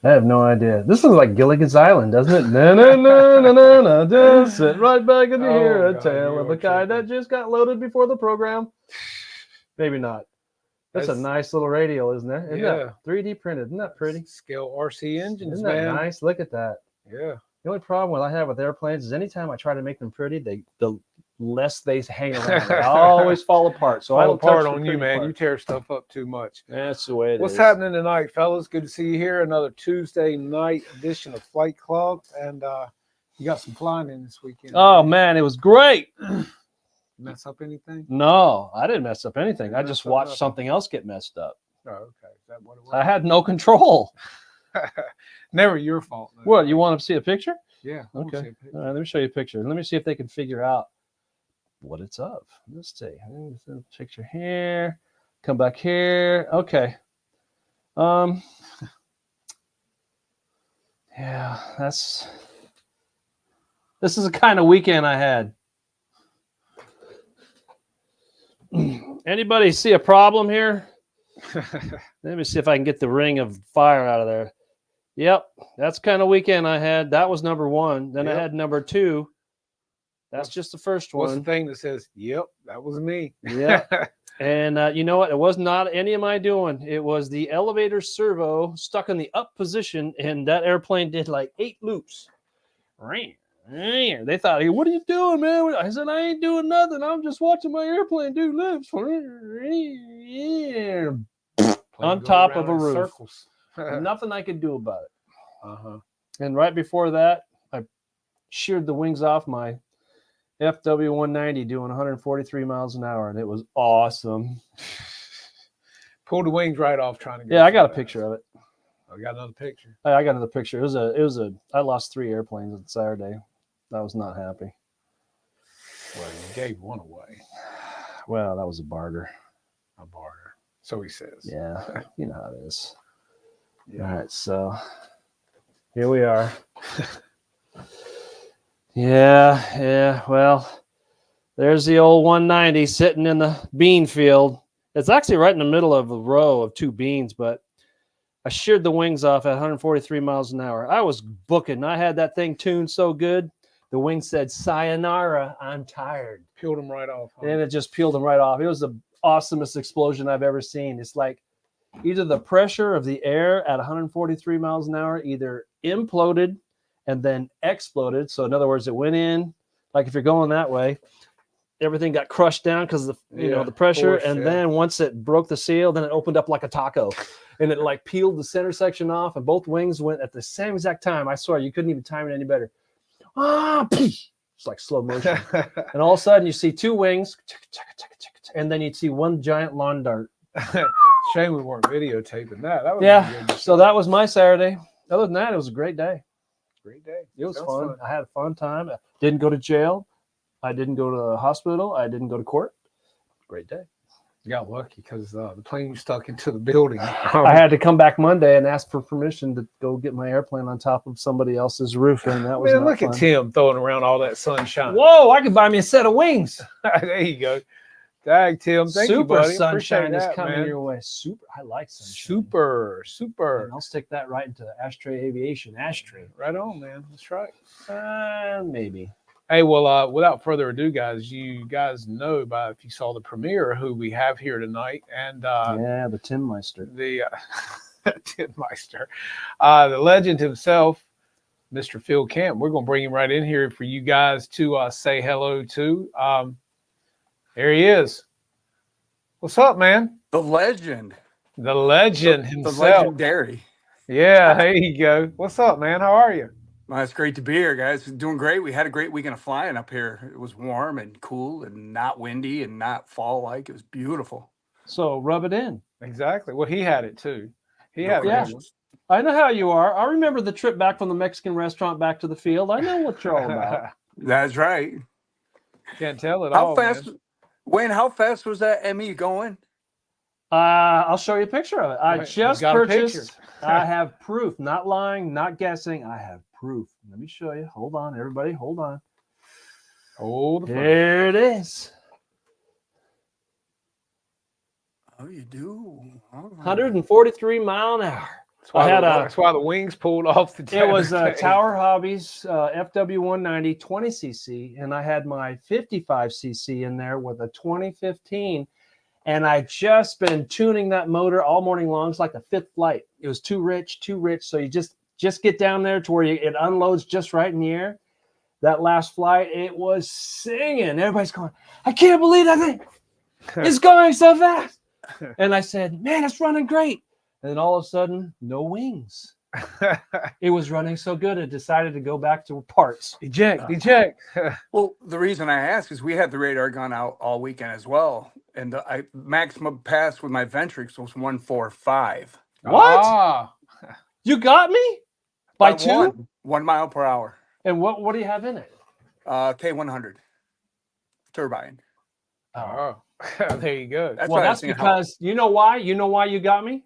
I have no idea. This looks like Gilligan's Island, doesn't it? Na na na na na na. Just sit right back and you hear a tale of a guy that just got loaded before the program. Maybe not. That's a nice little radial, isn't there? Isn't that 3D printed? Isn't that pretty? Scale RC engines, Isn't that nice? Look at that. Yeah. The only problem I have with airplanes is anytime I try to make them pretty, the less they hang around. They always fall apart. So I don't apart touch on you, man. You tear stuff up too much. That's the way it is. What's happening tonight, fellas? Good to see you here. Another Tuesday night edition of Flight Club, and you got some flying in this weekend. Oh man, it was great. Mess up anything? No, I didn't mess up anything. I just watched something else get messed up. Oh, okay. Is that what it was? I had no control. Never your fault. No. What, you want to see a picture? Yeah. Okay. All right, let me show you a picture. Let me see if they can figure out what it's of. Let's see. There's a picture here. Come back here. Okay. Yeah, this is the kind of weekend I had. Anybody see a problem here? Let me see if I can get the ring of fire out of there. Yep, that's kind of weekend I had. That was number one. Then I had number two. That's just the first one. What's the thing that says, yep, that was me? Yeah. And you know what? It was not any of my doing. It was the elevator servo stuck in the up position, and that airplane did like 8 loops. They thought, hey, what are you doing, man? I said, I ain't doing nothing. I'm just watching my airplane do loops. On top of a roof. Circles. Nothing I could do about it. And right before that, I sheared the wings off my FW190 doing 143 miles an hour, and it was awesome. Pulled the wings right off trying to get. Yeah, I got a picture of it. I got another picture. I got another picture. I lost 3 airplanes on Saturday. I was not happy. Well, you gave one away. Well, that was a barter. A barter. So he says. Yeah, you know how it is. Yeah. All right, so here we are. Yeah. Well, there's the old 190 sitting in the bean field. It's actually right in the middle of a row of 2 beans, but I sheared the wings off at 143 miles an hour. I was booking. I had that thing tuned so good. The wing said, sayonara, I'm tired. Peeled them right off. Huh? And it just peeled them right off. It was the awesomest explosion I've ever seen. It's like either the pressure of the air at 143 miles an hour either imploded and then exploded. So in other words, it went in, like if you're going that way, everything got crushed down because of the pressure. And then once it broke the seal, then it opened up like a taco. And it like peeled the center section off, and both wings went at the same exact time. I swear, you couldn't even time it any better. It's like slow motion. And all of a sudden, you see 2 wings, and then you'd see 1 giant lawn dart. Shame we weren't videotaping that. That was so that was my Saturday. Other than that, it was a great day. Great day. It was fun. I had a fun time. I didn't go to jail. I didn't go to the hospital. I didn't go to court. Great day. You got lucky because the plane stuck into the building. I had to come back Monday and ask for permission to go get my airplane on top of somebody else's roof, and that was look fun. at Tim throwing around all that sunshine. Whoa! I could buy me a set of wings. There you go. Dag, Tim. Thank you, buddy. Sunshine is coming your way. Super. I like sunshine. Super. And I'll stick that right into Ashtray Aviation. Ashtray. Right on, man. That's right. Maybe. Hey, well, without further ado, guys, you guys know if you saw the premiere who we have here tonight, and the Tin Meister, the Tin Meister, the legend himself, Mr. Phil Camp. We're gonna bring him right in here for you guys to say hello to. There he is. What's up, man? The legend himself, the legendary. Yeah, there you go. What's up, man? How are you? Well, it's great to be here, guys. Doing great. We had a great weekend of flying up here. It was warm and cool and not windy and not fall-like. It was beautiful. So rub it in. Exactly. Well, he had it too. He had it. I know how you are. I remember the trip back from the Mexican restaurant back to the field. I know what you're all about. That's right. Can't tell it how all. Fast, man. Wayne, how fast was that ME going? I'll show you a picture of it. I just purchased. I have proof. Not lying, not guessing. I have proof. Let me show you. Hold on, everybody. Hold on. There it is. Oh, you do? 143 mile an hour. That's why the wings pulled off the It was tail. Tower Hobbies FW190 20cc, and I had my 55cc in there with a 2015, and I just been tuning that motor all morning long. It's like the fifth flight. It was too rich. So you just get down there to where it unloads just right in the air. That last flight, it was singing. Everybody's going, I can't believe that thing. It's going so fast. And I said, man, it's running great. And then all of a sudden, no wings. It was running so good, it decided to go back to parts. Eject. Well, the reason I ask is we had the radar gun out all weekend as well, and the maximum pass with my Ventrix was 145. What? Ah. You got me? By two? 1 mile per hour. And what do you have in it? K100 turbine. Oh, there you go. That's Well, why I that's was thinking because you know why? You know why you got me?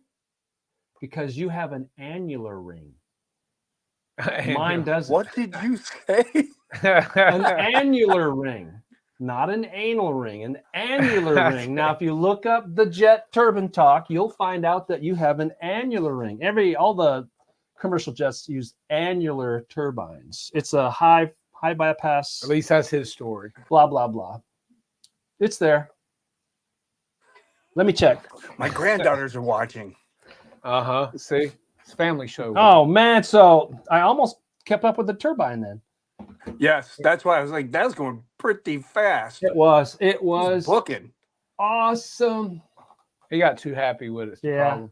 Because you have an annular ring. Mine doesn't. What did you say? An annular ring, not an anal ring, an annular ring. Now, if you look up the jet turbine talk, you'll find out that you have an annular ring. All the commercial jets use annular turbines. It's a high bypass. At least that's his story. Blah blah blah. It's there. Let me check. My granddaughters are watching. See, it's a family show. Oh man, so I almost kept up with the turbine then. Yes, that's why I was like, that's going pretty fast. It was booking. awesome. He got too happy with it. Yeah.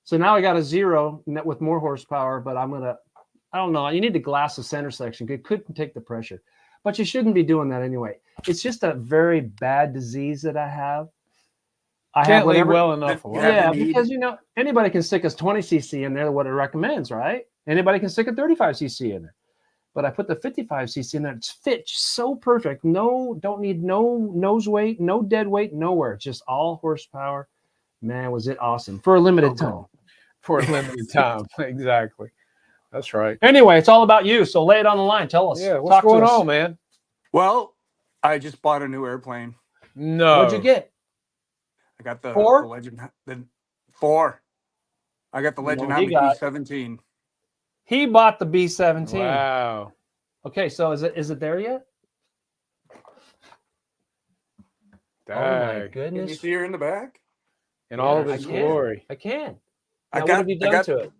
So now I got a 0 with more horsepower, but I don't know. You need to glass the center section. It couldn't take the pressure, but you shouldn't be doing that anyway. It's just a very bad disease that I have. I Can't leave well enough. Yeah, because anybody can stick a 20cc in there, what it recommends, right? Anybody can stick a 35cc in there. But I put the 55cc in there. It's fit so perfect. Don't need no nose weight, no dead weight, nowhere. Just all horsepower. Man, was it awesome for a limited time. For a limited time. Exactly. That's right. Anyway, it's all about you. So lay it on the line. Tell us. Yeah, what's going on, man? Well, I just bought a new airplane. No. What'd you get? I got the 4? the Legend. The 4. I got the Legend he Hobby got- B17. He bought the B17. Wow. Okay, so is it there yet? Oh my Dang. Can you goodness. see her in the back? In all of I its can. glory. I can. I Now, what got. have you I done got to it?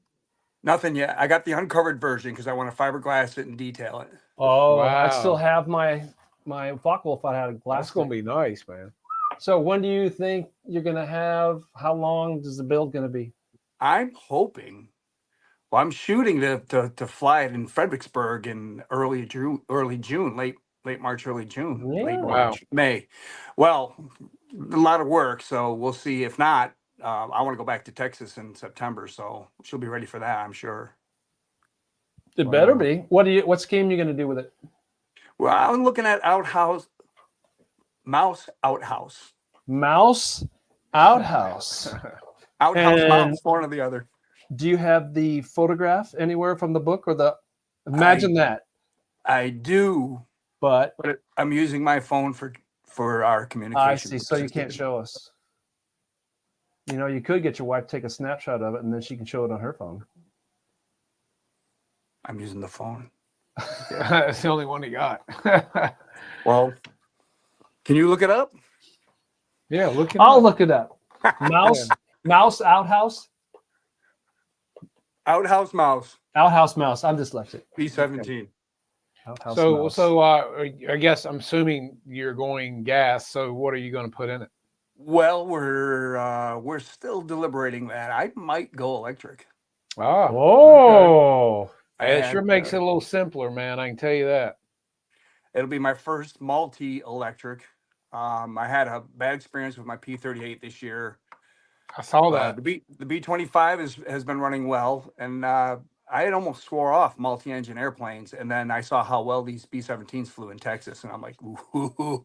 nothing yet. I got the uncovered version because I want to fiberglass it and detail it. Oh, I Wow. still have my Focke-Wulf. I had a glass. That's going to be nice, man. So when do you think you're going to have? How long is the build going to be? I'm hoping. Well, I'm shooting to fly it in Fredericksburg in early June, late March, early June, Yeah. late Wow. March, May. Well, a lot of work, so we'll see. If not, I want to go back to Texas in September, so she'll be ready for that, I'm sure. It Wow. better be. What scheme you going to do with it? Well, I'm looking at mouse outhouse, Mouse outhouse. And- mouse, one or the other. Do you have the photograph anywhere from the book or the? Imagine that. I do, But I'm using my phone for our communication. I see. So you can't show us. You could get your wife to take a snapshot of it, and then she can show it on her phone. I'm using the phone. That's the only one he got. Well, can you look it up? Yeah, look at I'll look it up. Mouse outhouse. Outhouse mouse, Outhouse mouse. I'm dyslexic. B17. Outhouse So, mouse. I guess I'm assuming you're going gas. So, what are you going to put in it? Well, we're still deliberating that. I might go electric. Ah, Oh, it And, sure makes it a little simpler, man. I can tell you that. It'll be my first multi-electric. I had a bad experience with my P38 this year. I saw that. The B25 has been running well, and I had almost swore off multi-engine airplanes, and then I saw how well these B17s flew in Texas, and I'm like, ooh.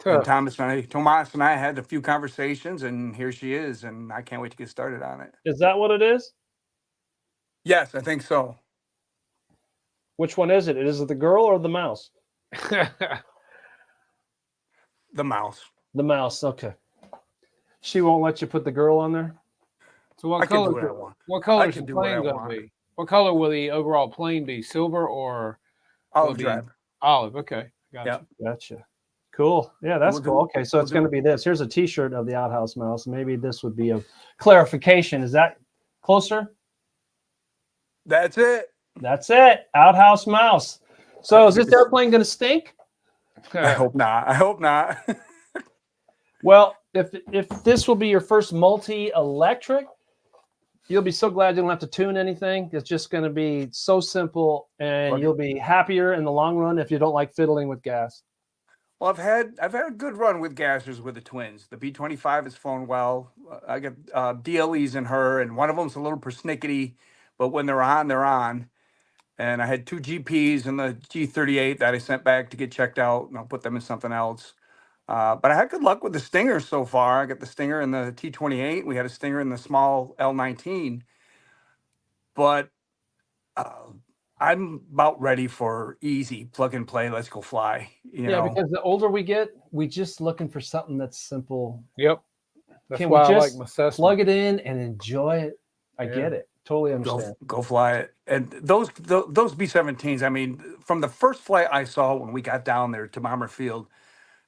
And Tomas and I had a few conversations, and here she is, and I can't wait to get started on it. is that what it is? Yes, I think so. Which one is it? Is it the girl or the mouse? The mouse. The mouse. Okay. She won't let you put the girl on there. So I can do what I want. what color I is the can do what I plane going want. to be? What color will the overall plane be? Silver or Olive be drab. olive? Okay, gotcha. Yeah. Gotcha. Cool. Yeah, that's We'll cool. do- Okay, so we'll it's do going to it. be this. Here's a T-shirt of the Outhouse Mouse. Maybe this would be a clarification. Is that closer? That's it. That's it. Outhouse Mouse. So is this It's- airplane going to stink? I hope not. I hope not. Well, if this will be your first multi-electric, you'll be so glad you don't have to tune anything. It's just going to be so simple, and Look- you'll be happier in the long run if you don't like fiddling with gas. Well, I've had a good run with gassers with the twins. The B25 has flown well. I got DLEs in her, and one of them's a little persnickety, but when they're on, they're on. And I had 2 GPs in the G38 that I sent back to get checked out, and I'll put them in something else. But I had good luck with the Stingers so far. I got the Stinger in the T28. We had a Stinger in the small L19. But I'm about ready for easy plug and play. Let's go fly. You Yeah, know, because the older we get, we just looking for something that's simple. Yep. That's Can we why I like just my Cessna. plug it in and enjoy it? I Yeah. get it. Totally understand. go fly it. And those B-17s. I mean, from the first flight I saw when we got down there to Bomber Field,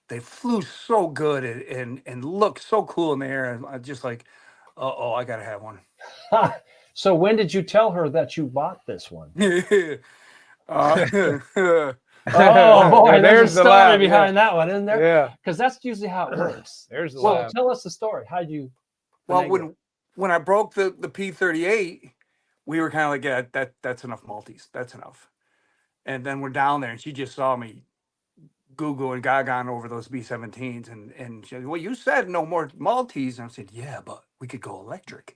they flew so good and looked so cool in the air. And I'm just like, oh, I gotta have one. So when did you tell her that you bought this one? Uh, Oh boy, there's a story laugh, behind that one, isn't there? Yeah. Because that's usually how it works. There's the Well, laugh. tell us the story. How'd you? well, finagle it? when I broke the P38, we were kind of like, yeah, that's enough Maltese. That's enough. And then we're down there, and she just saw me Google and gaga over those B-17s, and she said, well, you said no more Maltese. And I said, yeah, but we could go electric.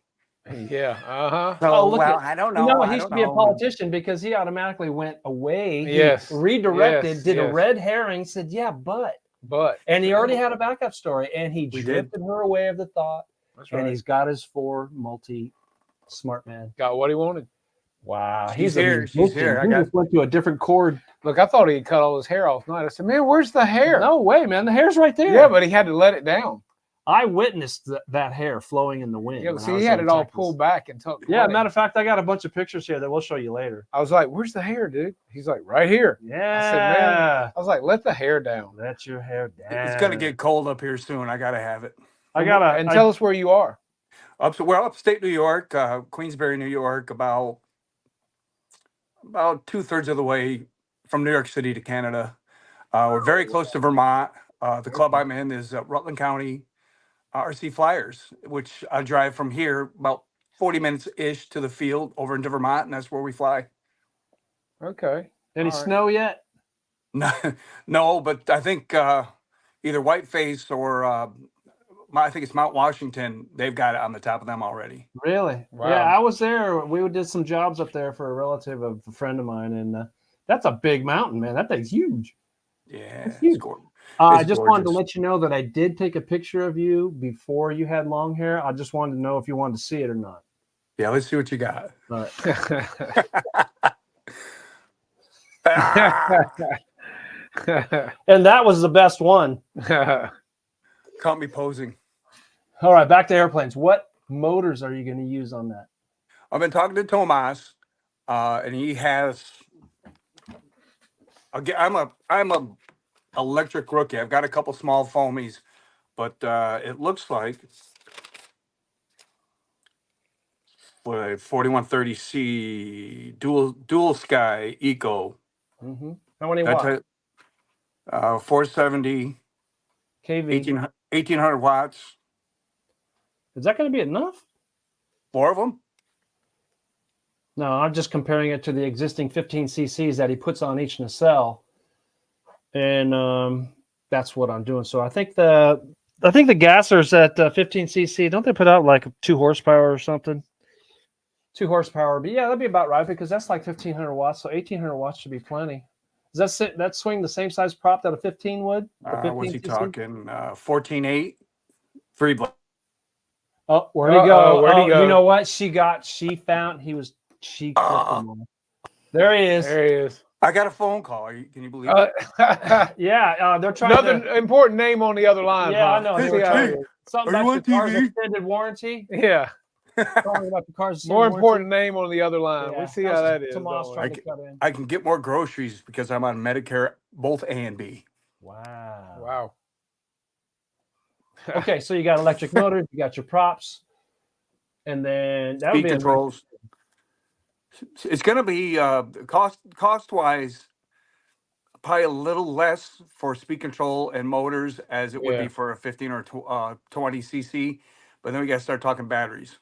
Yeah. Uh-huh. So, Oh, look well, at- I don't know. No, I he don't should be a know. politician because he automatically went away. He Yes. redirected, Yes, did a yes. red herring, said, yeah, but. But And he already had a backup story, and he We did. drifted her away of the thought, that's and right. he's got his 4 smart man. Got what he wanted. Wow, She's a here. She's musician. here. I He got- just went to a different chord. Look, I thought he had cut all his hair off tonight. I said, man, where's the hair? No way, man. The hair's right there. Yeah, but he had to let it down. I witnessed that hair flowing in the wind. Yeah, when see, I he was had in it all Texas. pulled back and tucked Yeah, away. matter of fact, I got a bunch of pictures here that we'll show you later. I was like, where's the hair, dude? He's like, right here. Yeah. I was like, let the hair down. Let your hair down. It's gonna get cold up here soon. I gotta have it. And tell us where you are. We're upstate New York, Queensbury, New York, about 2/3 of the way from New York City to Canada. We're very close to Vermont. The club I'm in is Rutland County RC Flyers, which I drive from here about 40 minutes ish to the field over into Vermont, and that's where we fly. Okay. Any All right. snow yet? No, but I think either Whiteface or I think it's Mount Washington. They've got it on the top of them already. Really? Wow. Yeah, I was there. We did some jobs up there for a relative of a friend of mine, and that's a big mountain, man. That thing's huge. Yeah, That's huge. it's gorgeous. I It's just wanted to gorgeous. let you know that I did take a picture of you before you had long hair. I just wanted to know if you wanted to see it or not. Yeah, let's see what you got. But Ah, and that was the best one. caught me posing. All right, back to airplanes. What motors are you going to use on that? I've been talking to Tomas, and he has. Again, I'm a electric rookie. I've got a couple small foamies, but it looks like what a 4130C dual sky eco. Mm-hmm. How many That's watts? a 470, KV. 1800 watts. Is that going to be enough? 4 of them. No, I'm just comparing it to the existing 15 cc's that he puts on each nacelle, and that's what I'm doing. So I think the gassers at 15 cc, don't they put out like 2 horsepower or something? 2 horsepower, but yeah, that'd be about right because that's like 1500 watts, so 1800 watts should be plenty. Does that swing the same size prop that a 15 would? The What's he 15 cc? talking? 14.8, 3 blade. Oh, where'd he go? Where'd he go? You know what? She found he was she clipped him off. There he is. There he is. I got a phone call. Can you believe it? Yeah, they're trying Another to. important name on the other line. Yeah, huh? I know. They Hey, were trying hey, to- something are you about on your car's TV? extended warranty. Yeah. Talking about the cars. More important name on the other line. Yeah, We see how that is. Tomas don't we? trying to cut in. I can get more groceries because I'm on Medicare, both A and B. Wow. Wow. Okay, so you got electric motors, you got your props, and then that would Speed be controls. It's going to be cost wise, probably a little less for speed control and motors as it would be for a 15 or 20 cc. But then we got to start talking batteries.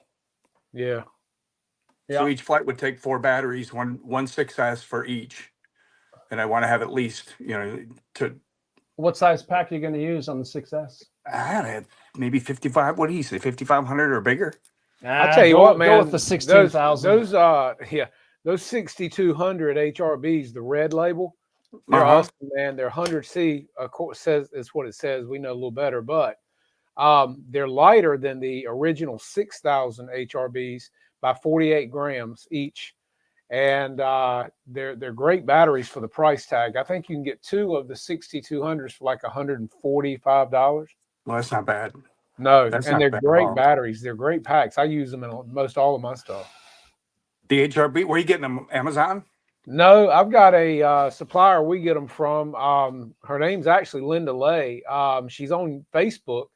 Yeah. So each flight would take 4 batteries, one 6S for each. And I want to have at least, to. What size pack are you going to use on the 6S? I had maybe 55. What do you say, 5,500 or bigger? I'll tell you what, man. Go with the 16,000. Those 6,200 HRBs, the red label, they're awesome, man. They're 100C. Of course, says it's what it says. We know a little better, but they're lighter than the original 6,000 HRBs by 48 grams each. And they're great batteries for the price tag. I think you can get 2 of the 6,200s for like $145. Well, that's not bad. No, That's and they're great batteries. They're great packs. I use them in most all of my stuff. The HRB, where are you getting them? Amazon? No, I've got a supplier we get them from. Her name's actually Linda Lay. She's on Facebook,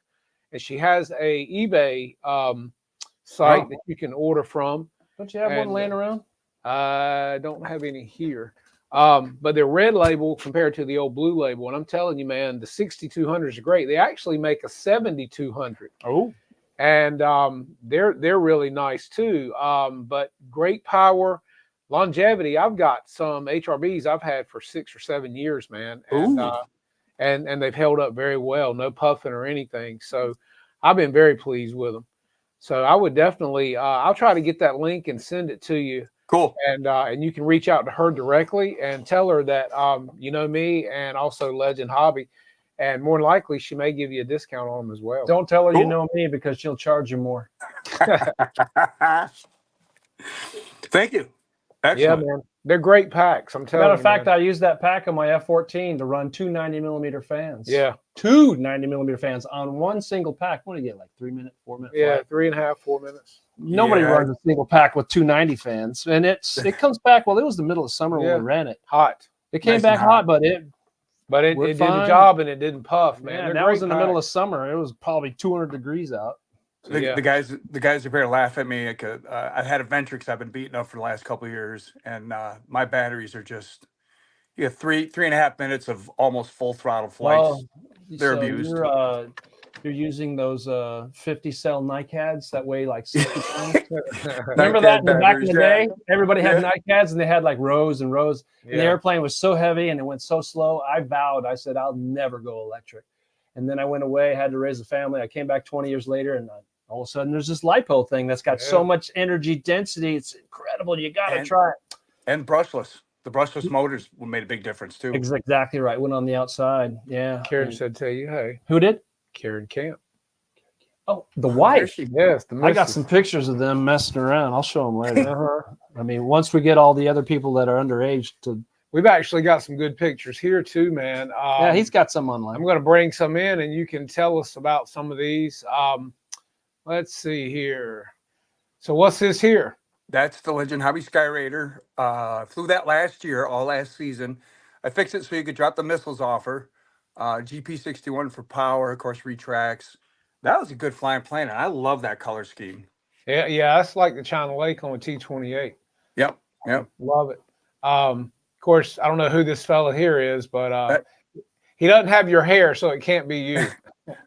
and she has a eBay site that you can order from. Don't you have one laying around? I don't have any here. But they're red label compared to the old blue label. And I'm telling you, man, the 6,200s are great. They actually make a 7,200. Oh. And they're really nice too. But great power, longevity. I've got some HRBs I've had for 6 or 7 years, man. And they've held up very well. No puffing or anything. So I've been very pleased with them. So I would definitely, I'll try to get that link and send it to you. Cool. And you can reach out to her directly and tell her that you know me and also Legend Hobby, and more than likely she may give you a discount on them as well. Don't tell her you know me because she'll charge you more. Thank you. Excellent. Yeah, man, they're great packs. I'm telling you. Matter of fact, I used that pack on my F-14 to run 2 90mm fans. Yeah, 2 90mm fans on one single pack. What do you get? Like 3 minutes, 4 minutes? Yeah, 3.5, 4 minutes. Nobody runs a single pack with 2 90 fans, and it comes back. Well, it was the middle of summer when we ran it. Hot. It came back hot, but it did the job and it didn't puff, man. Yeah, that was in the middle of summer. It was probably 200 degrees out. The guys are here to laugh at me. I had a Ventrix I've been beating up for the last couple of years, and my batteries are just three and a half minutes of almost full throttle flights. Well, they're abused. You're using those 50-cell NiCads that weigh like 60 pounds. Remember NiCad that back in the batteries, day? Everybody had NiCads, and they had like rows and rows. Yeah. And the airplane was so heavy and it went so slow. I vowed, I said, I'll never go electric. And then I went away, had to raise a family. I came back 20 years later, and all of a sudden there's this LiPo thing that's got so much energy density. It's incredible. You got to try it. And brushless. The brushless motors made a big difference too. Exactly right. Went on the outside. Yeah. Karen said, tell you, hey. Who did? Karen Camp. Oh, the wife. Yes, the I got some pictures of them messing around. I'll show them later. I mean, once we get all the other people that are underage to. We've actually got some good pictures here too, man. Yeah, he's got some online. I'm going to bring some in, and you can tell us about some of these. Let's see here. So what's this here? That's the Legend Hobby Sky Raider. Flew that last year, all last season. I fixed it so you could drop the missiles off her. GP61 for power, of course, retracts. That was a good flying plane, and I love that color scheme. Yeah, that's like the China Lake on a T-28. Yep. Love it. Of course, I don't know who this fella here is, but he doesn't have your hair, so it can't be you.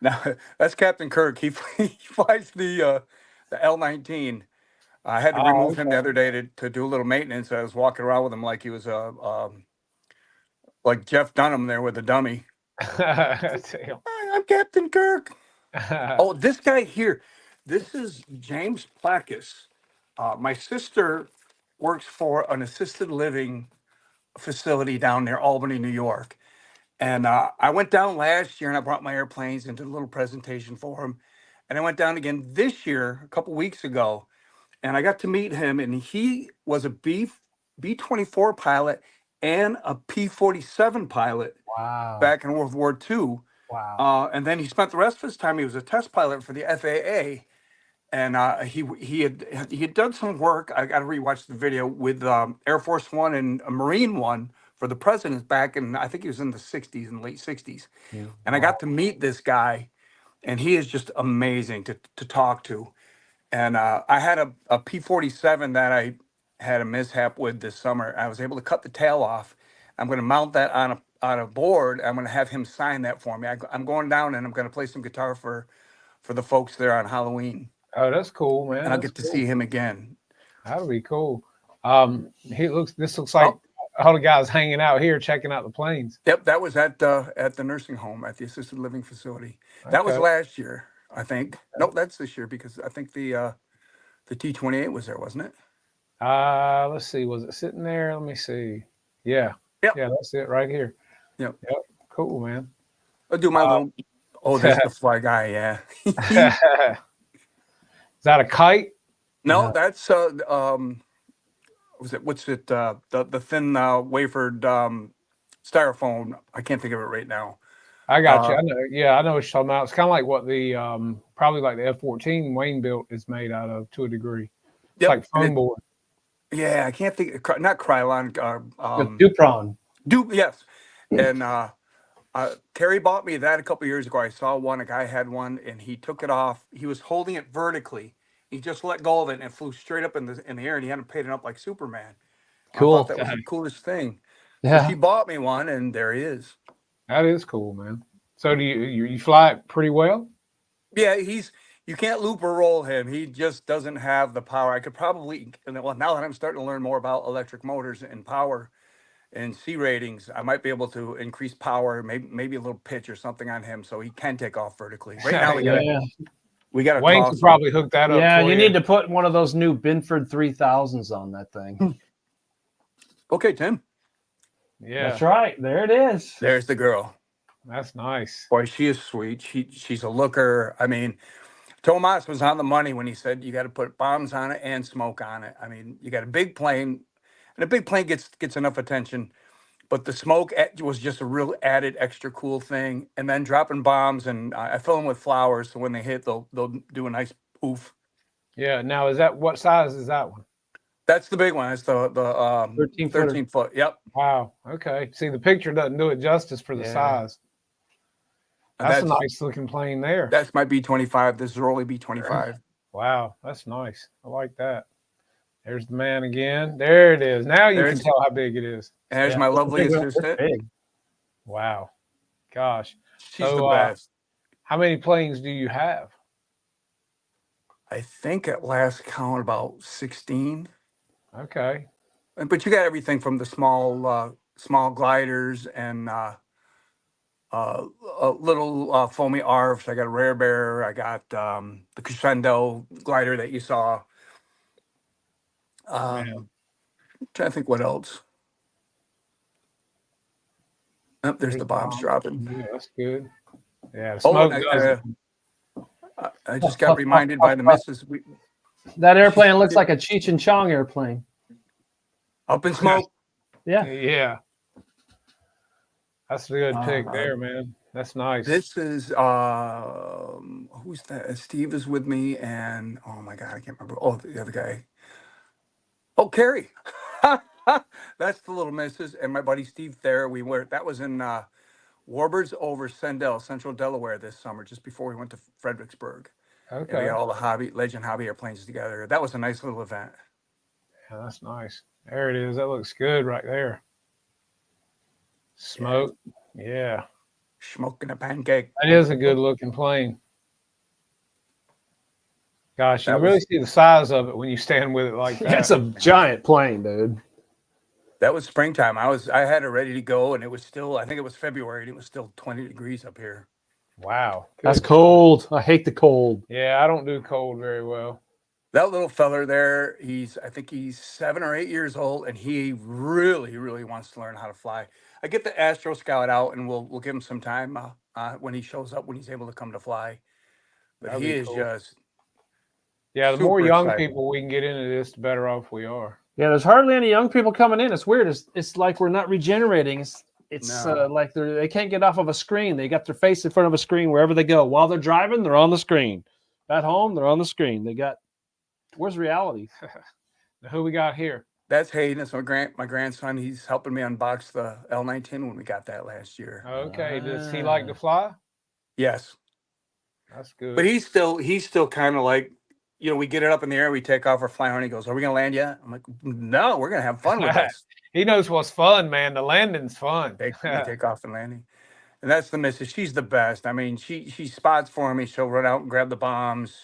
No, that's Captain Kirk. He flies the L-19. I had to remove him the other day to do a little maintenance. I was walking around with him like he was like Jeff Dunham there with a dummy. Hi, I'm Captain Kirk. Oh, this guy here. This is James Placus. My sister works for an assisted living facility down near Albany, New York. And I went down last year and I brought my airplanes and did a little presentation for him. And I went down again this year, a couple weeks ago, and I got to meet him. And he was a B-24 pilot and a P-47 pilot back in World War II. Wow. And then he spent the rest of his time, he was a test pilot for the FAA. and he had done some work. I got to rewatch the video with Air Force One and a Marine One for the president back in, I think he was in the 60s and late 60s. Yeah. And I got to meet this guy, and he is just amazing to talk to. And I had a P-47 that I had a mishap with this summer. I was able to cut the tail off. I'm going to mount that on a board. I'm going to have him sign that for me. I'm going down and I'm going to play some guitar for the folks there on Halloween. Oh, that's cool, man. And I'll get to see him again. That'll be cool. This looks like all the guys hanging out here checking out the planes. Yep, that was at the nursing home at the assisted living facility. That was last year, I think. Nope, that's this year because I think the T-28 was there, wasn't it? Let's see. Was it sitting there? Let me see. Yeah. Yep. Yeah, that's it right here. Yep. Cool, man. I'll do my little. Oh, there's the fly guy. Yeah. Is that a kite? No, that's what's it? The thin wafered styrofoam. I can't think of it right now. I got you. I know. Yeah, I know what you're talking about. It's kind of like what the probably like the F-14 Wayne built is made out of to a degree. It's like foam board. Yeah, I can't think. Not Krylon. Dupron. Yes, and Terry bought me that a couple years ago. I saw one. A guy had one, and he took it off. He was holding it vertically. He just let go of it, and it flew straight up in the air. And he had him painted up like Superman. Cool. I thought that was the coolest thing. Yeah. So she bought me one, and there he is. That is cool, man. So do you fly it pretty well? Yeah, you can't loop or roll him. He just doesn't have the power. I could probably, well, now that I'm starting to learn more about electric motors and power and C ratings, I might be able to increase power, maybe a little pitch or something on him so he can take off vertically. Right now, we got to Wayne could probably hook that up. Yeah, you need to put one of those new Binford 3000s on that thing. Okay, Tim. Yeah, that's right. There it is. There's the girl. That's nice. Boy, she is sweet. She's a looker. I mean, Tomas was on the money when he said you got to put bombs on it and smoke on it. I mean, you got a big plane, and a big plane gets enough attention, but the smoke was just a real added extra cool thing. And then dropping bombs, and I fill them with flowers, so when they hit, they'll do a nice poof. Yeah. Now, what size is that one? That's the big one. That's the 13 foot. Yep. Wow. Okay. See, the picture doesn't do it justice for the size. That's a nice looking plane there. That's my B-25. This is early B-25. Wow, that's nice. I like that. There's the man again. There it is. Now you can tell how big it is. And there's my lovely assistant. Wow. Gosh. She's the best. How many planes do you have? I think at last count about 16. Okay. But you got everything from the small gliders and little foamy ARFs. I got a Rare Bear. I got the Crescendo glider that you saw. Trying to think what else. Oh, there's the bombs dropping. Yeah, that's good. Yeah, the smoke I just got reminded by the missus. That airplane looks like a Cheech and Chong airplane. Up in smoke. Yeah. Yeah. That's a good pick there, man. That's nice. This is who's that? Steve is with me, and oh my god, I can't remember. Oh, the other guy. Oh, Carrie. That's the little missus, and my buddy Steve there. That was in Warbirds over Sendell, Central Delaware this summer, just before we went to Fredericksburg. Okay. And we had all the Legend hobby airplanes together. That was a nice little event. Yeah, that's nice. There it is. That looks good right there. Smoke. Yeah. Smoking a pancake. That is a good looking plane. Gosh, you really see the size of it when you stand with it like that. That's a giant plane, dude. That was springtime. I had it ready to go, and it was still, I think it was February, and it was still 20 degrees up here. Wow. That's cold. I hate the cold. Yeah, I don't do cold very well. That little feller there, I think he's 7 or 8 years old, and he really, really wants to learn how to fly. I get the Astro Scout out, and we'll give him some time when he shows up, when he's able to come to fly. But That'd he be is cool. just the more young excited. people we can get into this, the better off we are. Yeah, there's hardly any young people coming in. It's weird. It's like we're not regenerating. It's No. like they can't get off of a screen. They got their face in front of a screen wherever they go. While they're driving, they're on the screen. At home, they're on the screen. They got. Where's reality? Who we got here? That's Hayden. It's my grandson. He's helping me unbox the L19 when we got that last year. Okay. Does he like to fly? Yes, That's good. but he's still kind of like, we get it up in the air, we take off, we're flying around. He goes, "Are we gonna land yet?" I'm like, "No, we're gonna have fun with this." He knows what's fun, man. The landing's fun. We take off and landing, and that's the missus. She's the best. I mean, she spots for me. She'll run out and grab the bombs.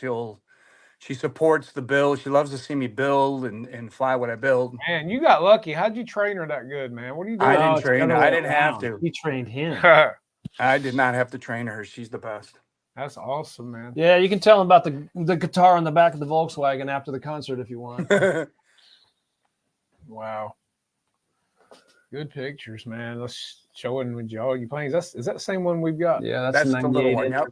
She supports the build. She loves to see me build and fly what I build. Man, you got lucky. How'd you train her that good, man? What are you doing? I didn't train her. I didn't have to. He trained him. I did not have to train her. She's the best. That's awesome, man. Yeah, you can tell him about the guitar on the back of the Volkswagen after the concert if you want. Wow. Good pictures, man. Let's show it with all your planes. Is that the same one we've got? Yeah, That's the little 98 one. inch. Yep.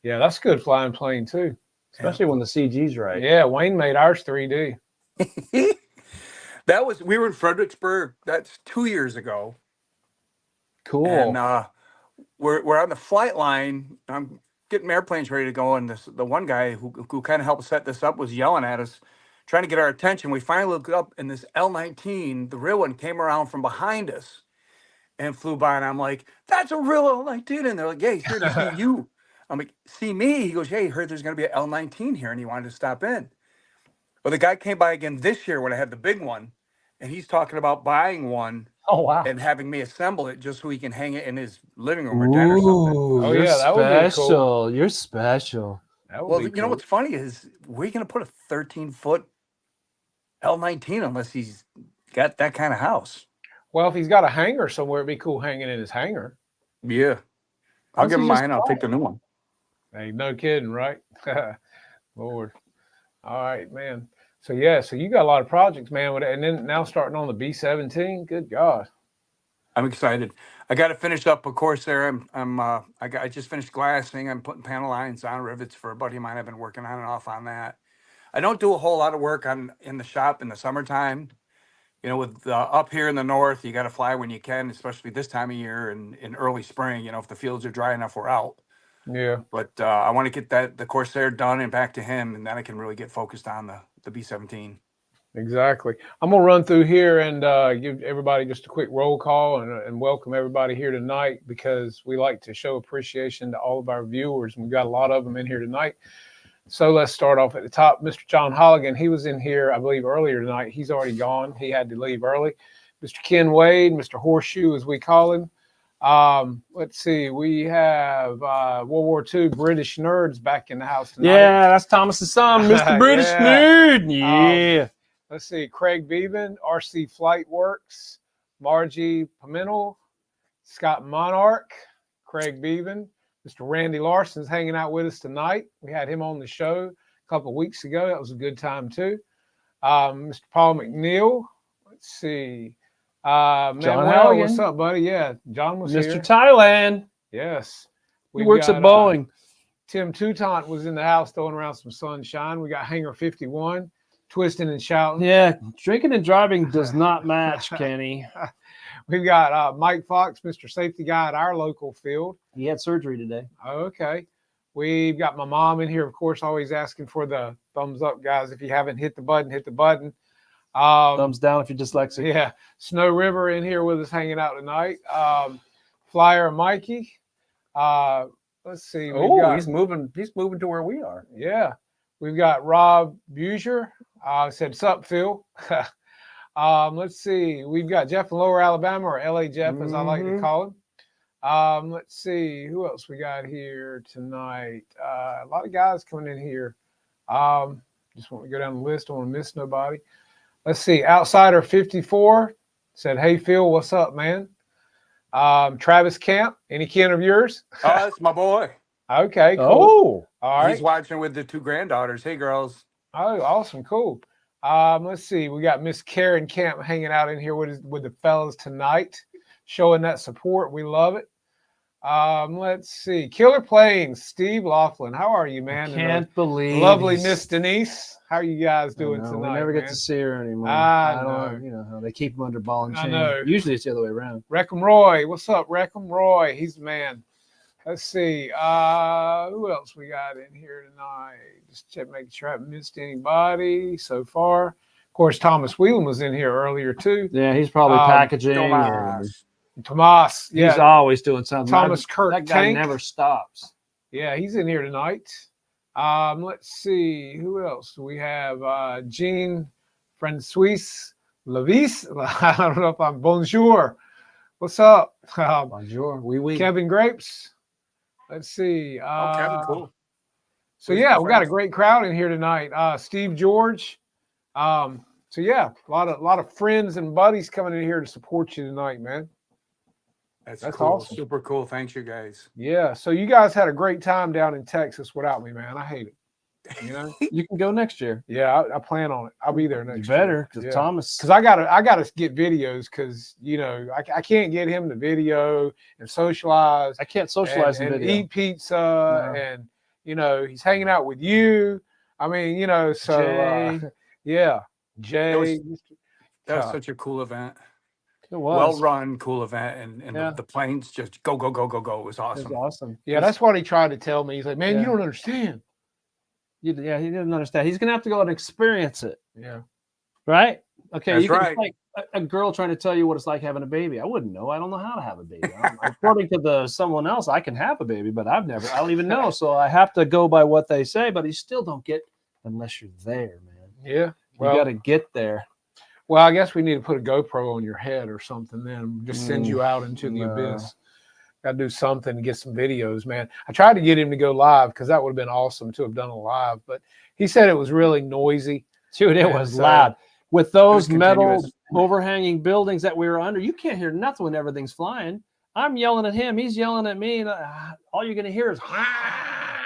Yeah, that's good flying plane too. Especially when the CG's right. Yeah, Wayne made ours 3D. We were in Fredericksburg. That's 2 years ago. Cool. And we're on the flight line. I'm getting airplanes ready to go, and the one guy who kind of helped set this up was yelling at us, trying to get our attention. We finally looked up, and this L-19, the real one, came around from behind us and flew by. And I'm like, "That's a real L-19." And they're like, "Yeah, he's here to see you." I'm like, "See me?" He goes, "Yeah, he heard there's going to be an L-19 here, and he wanted to stop in." Well, the guy came by again this year when I had the big one, and he's talking about buying one. Oh, wow. And having me assemble it just so he can hang it in his living room or den or something. Oh, You're yeah, that would be special. cool. You're special. That would Well, be you know cool. what's funny is we're going to put a 13-foot L-19 unless he's got that kind of house. Well, if he's got a hangar somewhere, it'd be cool hanging in his hangar. Yeah. I'll How's give he him just mine. I'll take the new one. Hey, no kidding, right? Lord. All right, man. So yeah, so you got a lot of projects, man, and then now starting on the B-17. Good God. I'm excited. I got to finish up a Corsair. I just finished glassing. I'm putting panel lines on rivets for a buddy of mine. I've been working on and off on that. I don't do a whole lot of work in the shop in the summertime. With up here in the north, you got to fly when you can, especially this time of year and in early spring. If the fields are dry enough, we're out. Yeah. But I want to get the Corsair done and back to him, and then I can really get focused on the B-17. Exactly. I'm going to run through here and give everybody just a quick roll call and welcome everybody here tonight, because we like to show appreciation to all of our viewers, and we've got a lot of them in here tonight. So let's start off at the top. Mr. John Holligan, he was in here, I believe, earlier tonight. He's already gone. He had to leave early. Mr. Ken Wade, Mr. Horseshoe, as we call him. Let's see. We have World War II British nerds back in the house tonight. Yeah, that's Thomas's son, Mr. British Yeah. Nerd. Yeah. Let's see. Craig Bevan, RC Flight Works, Margie Pimentel, Scott Monarch, Craig Bevan, Mr. Randy Larson's hanging out with us tonight. We had him on the show a couple of weeks ago. That was a good time too. Mr. Paul McNeil. Let's see. John Manuel, Halligan. what's up, buddy? Yeah, John was Mr. here. Thailand. Yes. He We've works at got, Boeing. Tim Toutant was in the house throwing around some sunshine. We got Hangar 51, twisting and shouting. Yeah, drinking and driving does not match, Kenny. We've got Mike Fox, Mr. Safety Guy at our local field. He had surgery today. Okay. We've got my mom in here, of course, always asking for the thumbs up, guys. If you haven't hit the button, hit the button. Thumbs down if you're dyslexic. Yeah. Snow River in here with us hanging out tonight. Flyer Mikey. Let's see. He's moving to where we are. Yeah. We've got Rob Busier. Said, sup, Phil. Let's see. We've got Jeff in Lower Alabama, or LA Jeff, as I like to call him. Let's see. Who else we got here tonight? A lot of guys coming in here. Just want to go down the list. Don't want to miss nobody. Let's see. Outsider 54 said, hey, Phil, what's up, man? Travis Camp, any kin of yours? Oh, that's my boy. Okay, cool. Oh, All right. He's watching with the two granddaughters. Hey, girls. Oh, awesome. Cool. Let's see. We got Miss Karen Camp hanging out in here with the fellas tonight, showing that support. We love it. Let's see. Killer Planes, Steve Laughlin. How are you, man? can't believe. Lovely he's- Miss Denise. How are you guys doing I know, tonight? We never man? get to see her anymore. I don't, you know how they keep him under ball and I chain. know. Usually it's the other way around. Reckham Roy. What's up, Reckham Roy? He's the man. Let's see. Who else we got in here tonight? Just check, making sure I haven't missed anybody so far. Of course, Thomas Whelan was in here earlier too. Yeah, he's probably packaging. Tomas. Tomas, yeah, He's always doing something. Thomas Kirk That guy Tank. never stops. Yeah, he's in here tonight. Let's see. Who else? We have Jean Francois Levis. I don't know if I'm bonjour. What's up? Bonjour. Oui. Kevin Grapes. Let's see. Oh, Kevin, cool. So yeah, we got a great crowd in here tonight. Steve George. So yeah, a lot of friends and buddies coming in here to support you tonight, man. That's That's cool. awesome. Super cool. Thanks, you guys. Yeah. So you guys had a great time down in Texas without me, man. I hate it. You know? You can go next year. Yeah, I plan on it. I'll be there You next better, year. because Yeah. Thomas. Because I gotta get videos because you know I can't get him to video and socialize. I can't socialize and in video. eat pizza, No. and you know he's hanging out with you. I mean, you know, so Jay. yeah, Jay. That was such a cool event. It Well was. run, cool event, and Yeah. the planes just go. It was It was awesome. awesome. Yeah, that's what he tried to tell me. He's like, man, Yeah. you don't understand. Yeah, he didn't understand. He's gonna have to go and experience it, Yeah, right? Okay, That's you can right. like a girl trying to tell you what it's like having a baby. I wouldn't know. I don't know how to have a baby. According to someone else, I can have a baby, but I don't even know. So I have to go by what they say. But you still don't get unless you're there, man. yeah. You got to get there. Well, I guess we need to put a GoPro on your head or something, then just send you out into the no. abyss. Got to do something to get some videos, man. I tried to get him to go live because that would have been awesome to have done a live, but he said it was really noisy. Dude, it And was so- loud. With those metal continuous. overhanging buildings that we were under, you can't hear nothing when everything's flying. I'm yelling at him. He's yelling at me. And all you're going to hear is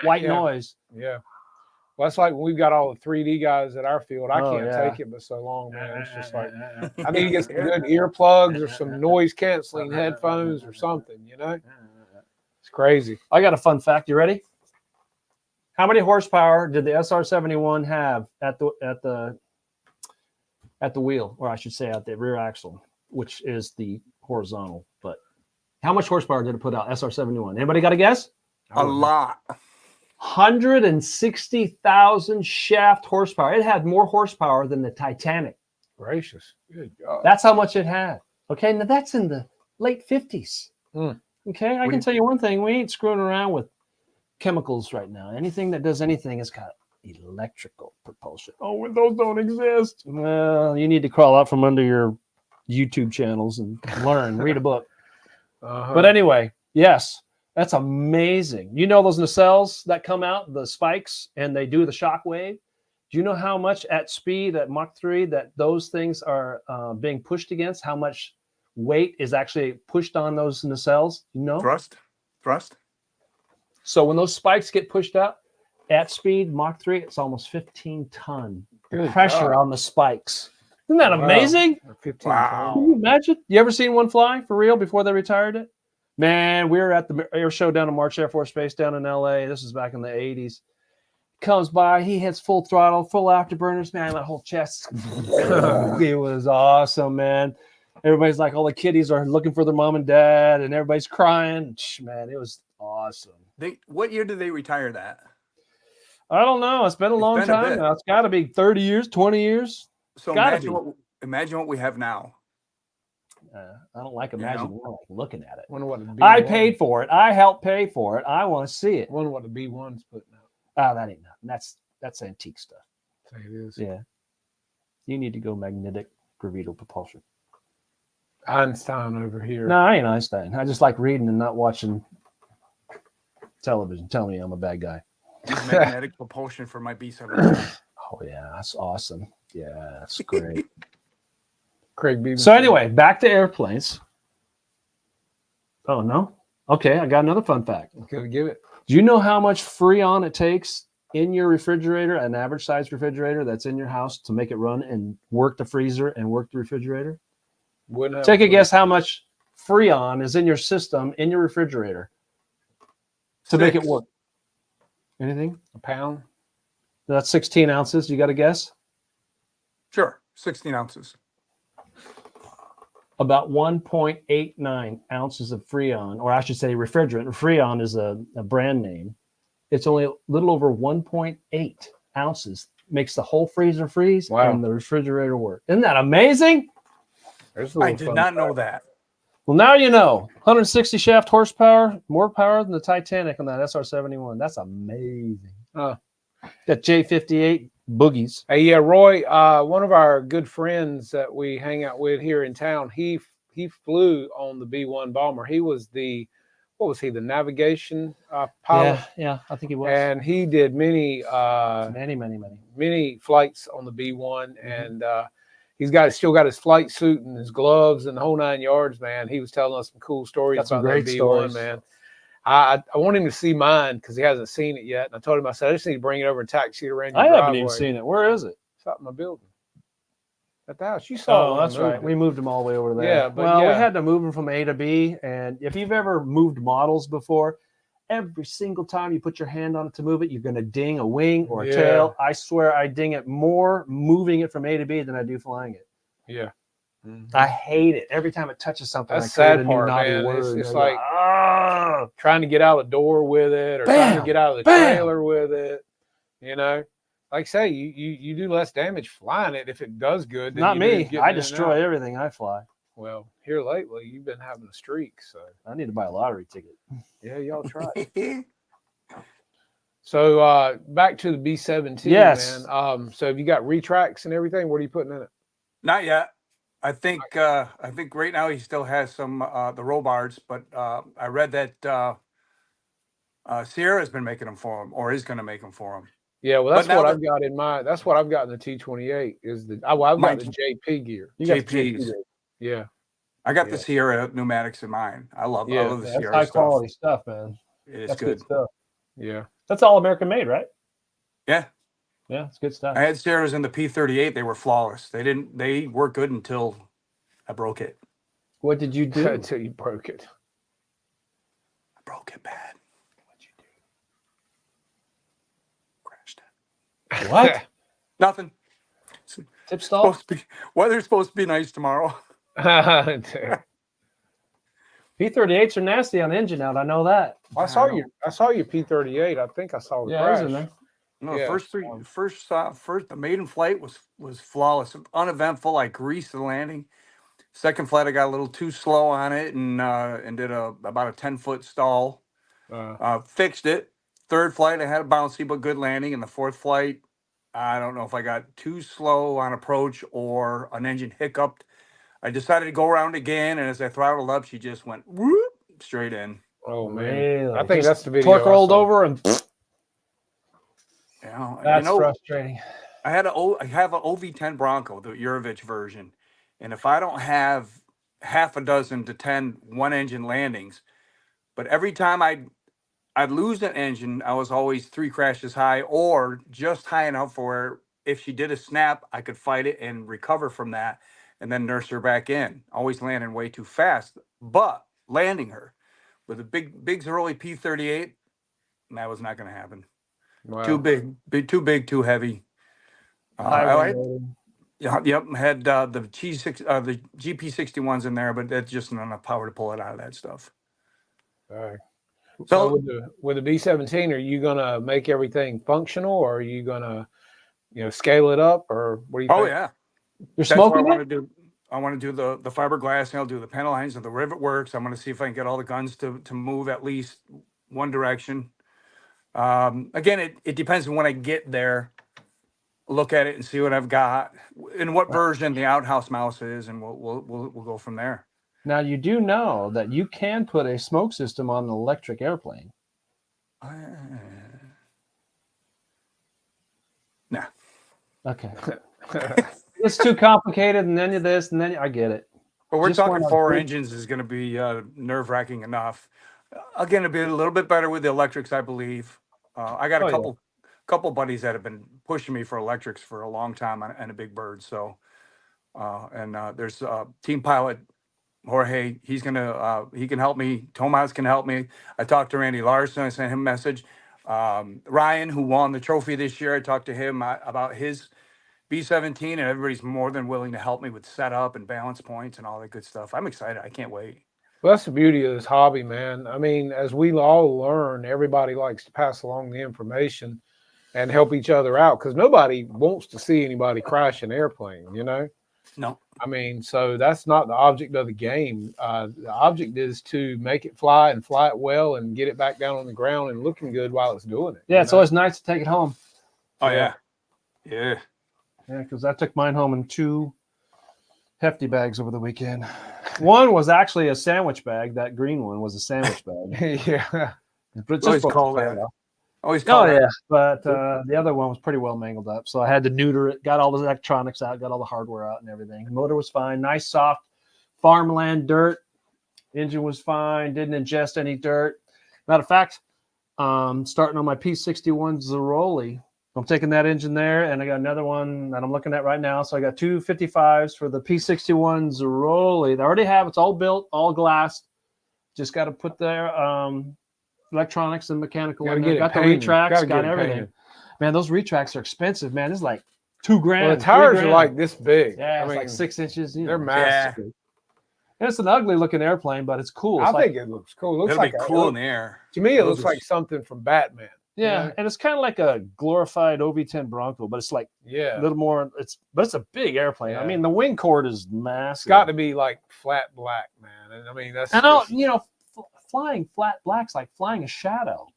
white Yeah. noise. Yeah. Well, that's like when we've got all the 3D guys at our field. I Oh, can't yeah. take it but so long, man. It's just like, I need to get some good earplugs or some noise canceling headphones or something, you know? It's crazy. I got a fun fact. You ready? How many horsepower did the SR-71 have at the wheel, or I should say at the rear axle, which is the horizontal? But how much horsepower did it put out? SR-71. Anybody got a guess? A lot. 160,000 shaft horsepower. It had more horsepower than the Titanic. Gracious. Good God. That's how much it had. Okay, now that's in the late 50s. Mm. Okay, I can tell you one thing. We ain't screwing around with chemicals right now. Anything that does anything has got electrical propulsion. Oh, well, those don't exist. Well, you need to crawl out from under your YouTube channels and learn, read a book. But anyway, yes, that's amazing. You know those nacelles that come out, the spikes, and they do the shock wave? Do you know how much at speed, at Mach 3, that those things are being pushed against? How much weight is actually pushed on those nacelles? You know? Thrust. So when those spikes get pushed out at speed, Mach 3, it's almost 15 ton Good pressure God. on the spikes. Isn't that Wow. amazing? 15 Wow. Can you imagine? You ever seen one fly for real before they retired it? Man, we were at the air show down in March Air Force Base down in LA. This is back in the 80s. Comes by, he hits full throttle, full afterburners. Man, my whole chest. It was awesome, man. Everybody's like, all the kiddies are looking for their mom and dad, and everybody's crying. Man, it was awesome. What year did they retire that? I don't know. It's been a long been a time bit. now. It's got to be 30 years, 20 years. So Gotta imagine what we have now. I don't like imagining. I like looking at it. Wonder what the B1, I paid for it. I helped pay for it. I want to see it. Wonder what the B1's putting out. That ain't nothing. That's antique stuff. Say it is. Yeah. You need to go magnetic gravital propulsion. Einstein over here. No, I ain't Einstein. I just like reading and not watching television. Tell me I'm a bad guy. Use magnetic propulsion for my B-17. Oh, yeah. That's awesome. Yeah, that's great. Craig Beaver. So anyway, back to airplanes. Oh, no? Okay, I got another fun fact. Gotta give it. Do you know how much Freon it takes in your refrigerator, an average size refrigerator that's in your house, to make it run and work the freezer and work the refrigerator? Wouldn't have Take a clue. guess how much Freon is in your system, in your refrigerator, to make it 6. work. Anything? A pound. That's 16 ounces. You got a guess? Sure, 16 ounces. about 1.89 ounces of Freon, or I should say refrigerant. Freon is a brand name. It's only a little over 1.8 ounces. Makes the whole freezer freeze Wow. and the refrigerator work. Isn't that amazing? There's a I little did fun not know fact. that. Well, now you know. 160 shaft horsepower, more power than the Titanic on that SR-71. That's amazing. Huh. Got J58 boogies. Hey, yeah, Roy, one of our good friends that we hang out with here in town, he flew on the B-1 bomber. He was the, what was he, the navigation pilot? Yeah, I think he was. And he did many many. flights on the B-1, and he's still got his flight suit and his gloves and the whole 9 yards, man. He was telling us some cool stories Got some about great that B-1, stories. man. I want him to see mine because he hasn't seen it yet. And I told him, I said, I just need to bring it over and taxi it around your I driveway. haven't even seen it. Where is it? It's out in my building. At the house. You saw it. Oh, when I that's right. moved it. We moved them all the way over there. Yeah, but well, we yeah. had to move them from A to B. And if you've ever moved models before, every single time you put your hand on it to move it, you're going to ding a wing or a Yeah. tail. I swear I ding it more moving it from A to B than I do flying it. Yeah. I hate it. Every time it touches something, That's I create sad a new part, naughty man. word. It's I go, like "Ah!" trying to get out the door with it or trying to Bam! get out of the Bam! trailer with it. You know, like I say, you do less damage flying it if it does good. Than Not you do me. getting I in and destroy out. everything I fly. Well, here lately, you've been having a streak. So, I need to buy a lottery ticket. yeah, y'all try it. So, back to the B-17, Yes. man. So, have you got retracts and everything? What are you putting in it? Not yet. I think right now he still has some the Robards, but I read that Sierra's been making them for him, or is going to make them for him. Yeah, well, that's But now what that- I've got in my. That's what I've got in the T28. Is the I've got Mine's the JP gear. You got the JPs. JP. Yeah, I got Yeah. the Sierra pneumatics in mine. I love the That's Sierra high stuff. quality stuff, man. It is That's good. stuff. yeah. That's all American made, right? Yeah, Yeah, it's good stuff. I had Sierras in the P38. They were flawless. They were good until I broke it. What did you do? Until you broke it. I broke it bad. What'd you do? Crashed it. What? Nothing. Tip stall? Weather's supposed to be nice tomorrow. P38s are nasty on engine out. I know that. I saw your P38. I think I saw the Yeah, crash. it was in there. No, Yeah. first the maiden flight was flawless, uneventful. I greased the landing. Second flight, I got a little too slow on it and did about a 10-foot stall. Fixed it. Third flight, I had a bouncy but good landing. And the fourth flight, I don't know if I got too slow on approach or an engine hiccuped. I decided to go around again, and as I throttled up, she just went whoop, straight in. Oh man, Really? I think Just that's the video. Torque I rolled saw. over and that's You know, frustrating. I have an OV10 Bronco, the Urovich version, and if I don't have half a dozen to 10 one-engine landings, but every time I'd lose an engine, I was always 3 crashes high or just high enough for where if she did a snap, I could fight it and recover from that and then nurse her back in. Always landing way too fast, but landing her with a big Zeroli P38, that was not going to happen. Wow. Too big, too heavy. High Yep. Had the the GP61s in there, but that's just not enough power to pull it out of that stuff. All right. So with the B-17, are you gonna make everything functional, or are you gonna, scale it up, or what do you think? oh yeah, You're that's what smoking I want it? to do. I want to do the fiberglass, and I'll do the panel lines and the rivet works. I'm going to see if I can get all the guns to move at least one direction. Again, it depends on when I get there. Look at it and see what I've got, in what version the outhouse mouse is, and we'll go from there. Now you do know that you can put a smoke system on an electric airplane. Nah. Okay. It's too complicated, and then you this, and then I get it. But we're Just talking one 4 big- engines is going to be nerve-wracking enough. Again, it'll be a little bit better with the electrics, I believe. I got a Oh, yeah. couple buddies that have been pushing me for electrics for a long time and a big bird. So, there's team pilot Jorge. He can help me. Tomas can help me. I talked to Randy Larson. I sent him a message. Ryan, who won the trophy this year, I talked to him about his B-17, and everybody's more than willing to help me with setup and balance points and all that good stuff. I'm excited. I can't wait. Well, that's the beauty of this hobby, man. I mean, as we all learn, everybody likes to pass along the information and help each other out because nobody wants to see anybody crash an airplane, you know? No. I mean, so that's not the object of the game. The object is to make it fly and fly it well and get it back down on the ground and looking good while it's doing it. Yeah, it's always nice to take it home. Oh, yeah. Yeah. Yeah, because I took mine home in 2 hefty bags over the weekend. One was actually a sandwich bag. That green one was a sandwich bag. Yeah. But Always just call that. Always call Oh that. yeah, but the other one was pretty well mangled up, so I had to neuter it. Got all the electronics out, got all the hardware out, and everything. The motor was fine, nice soft farmland dirt. Engine was fine, didn't ingest any dirt. Matter of fact, starting on my P61 Zeroli, I'm taking that engine there, and I got another one that I'm looking at right now. So I got 2 55s for the P61 Zeroli. They already have it's all built, all glassed. Just got to put their electronics and mechanical in there. Got the retracts, got everything. Man, those retracts are expensive, man. It's like $2,000. Well, the tires are like this big. Yeah, I it's mean, like 6 inches. they're massive. And it's an ugly looking airplane, but it's cool. I think it looks cool. It looks It'll like be cool in the air. To me, it looks like something from Batman. Yeah, and it's kind of like a glorified OV-10 Bronco, but it's like a little more. But it's a big airplane. Yeah. I mean, the wing cord is massive. It's got to be like flat black, man. And I mean, that's. I know, flying flat black's like flying a shadow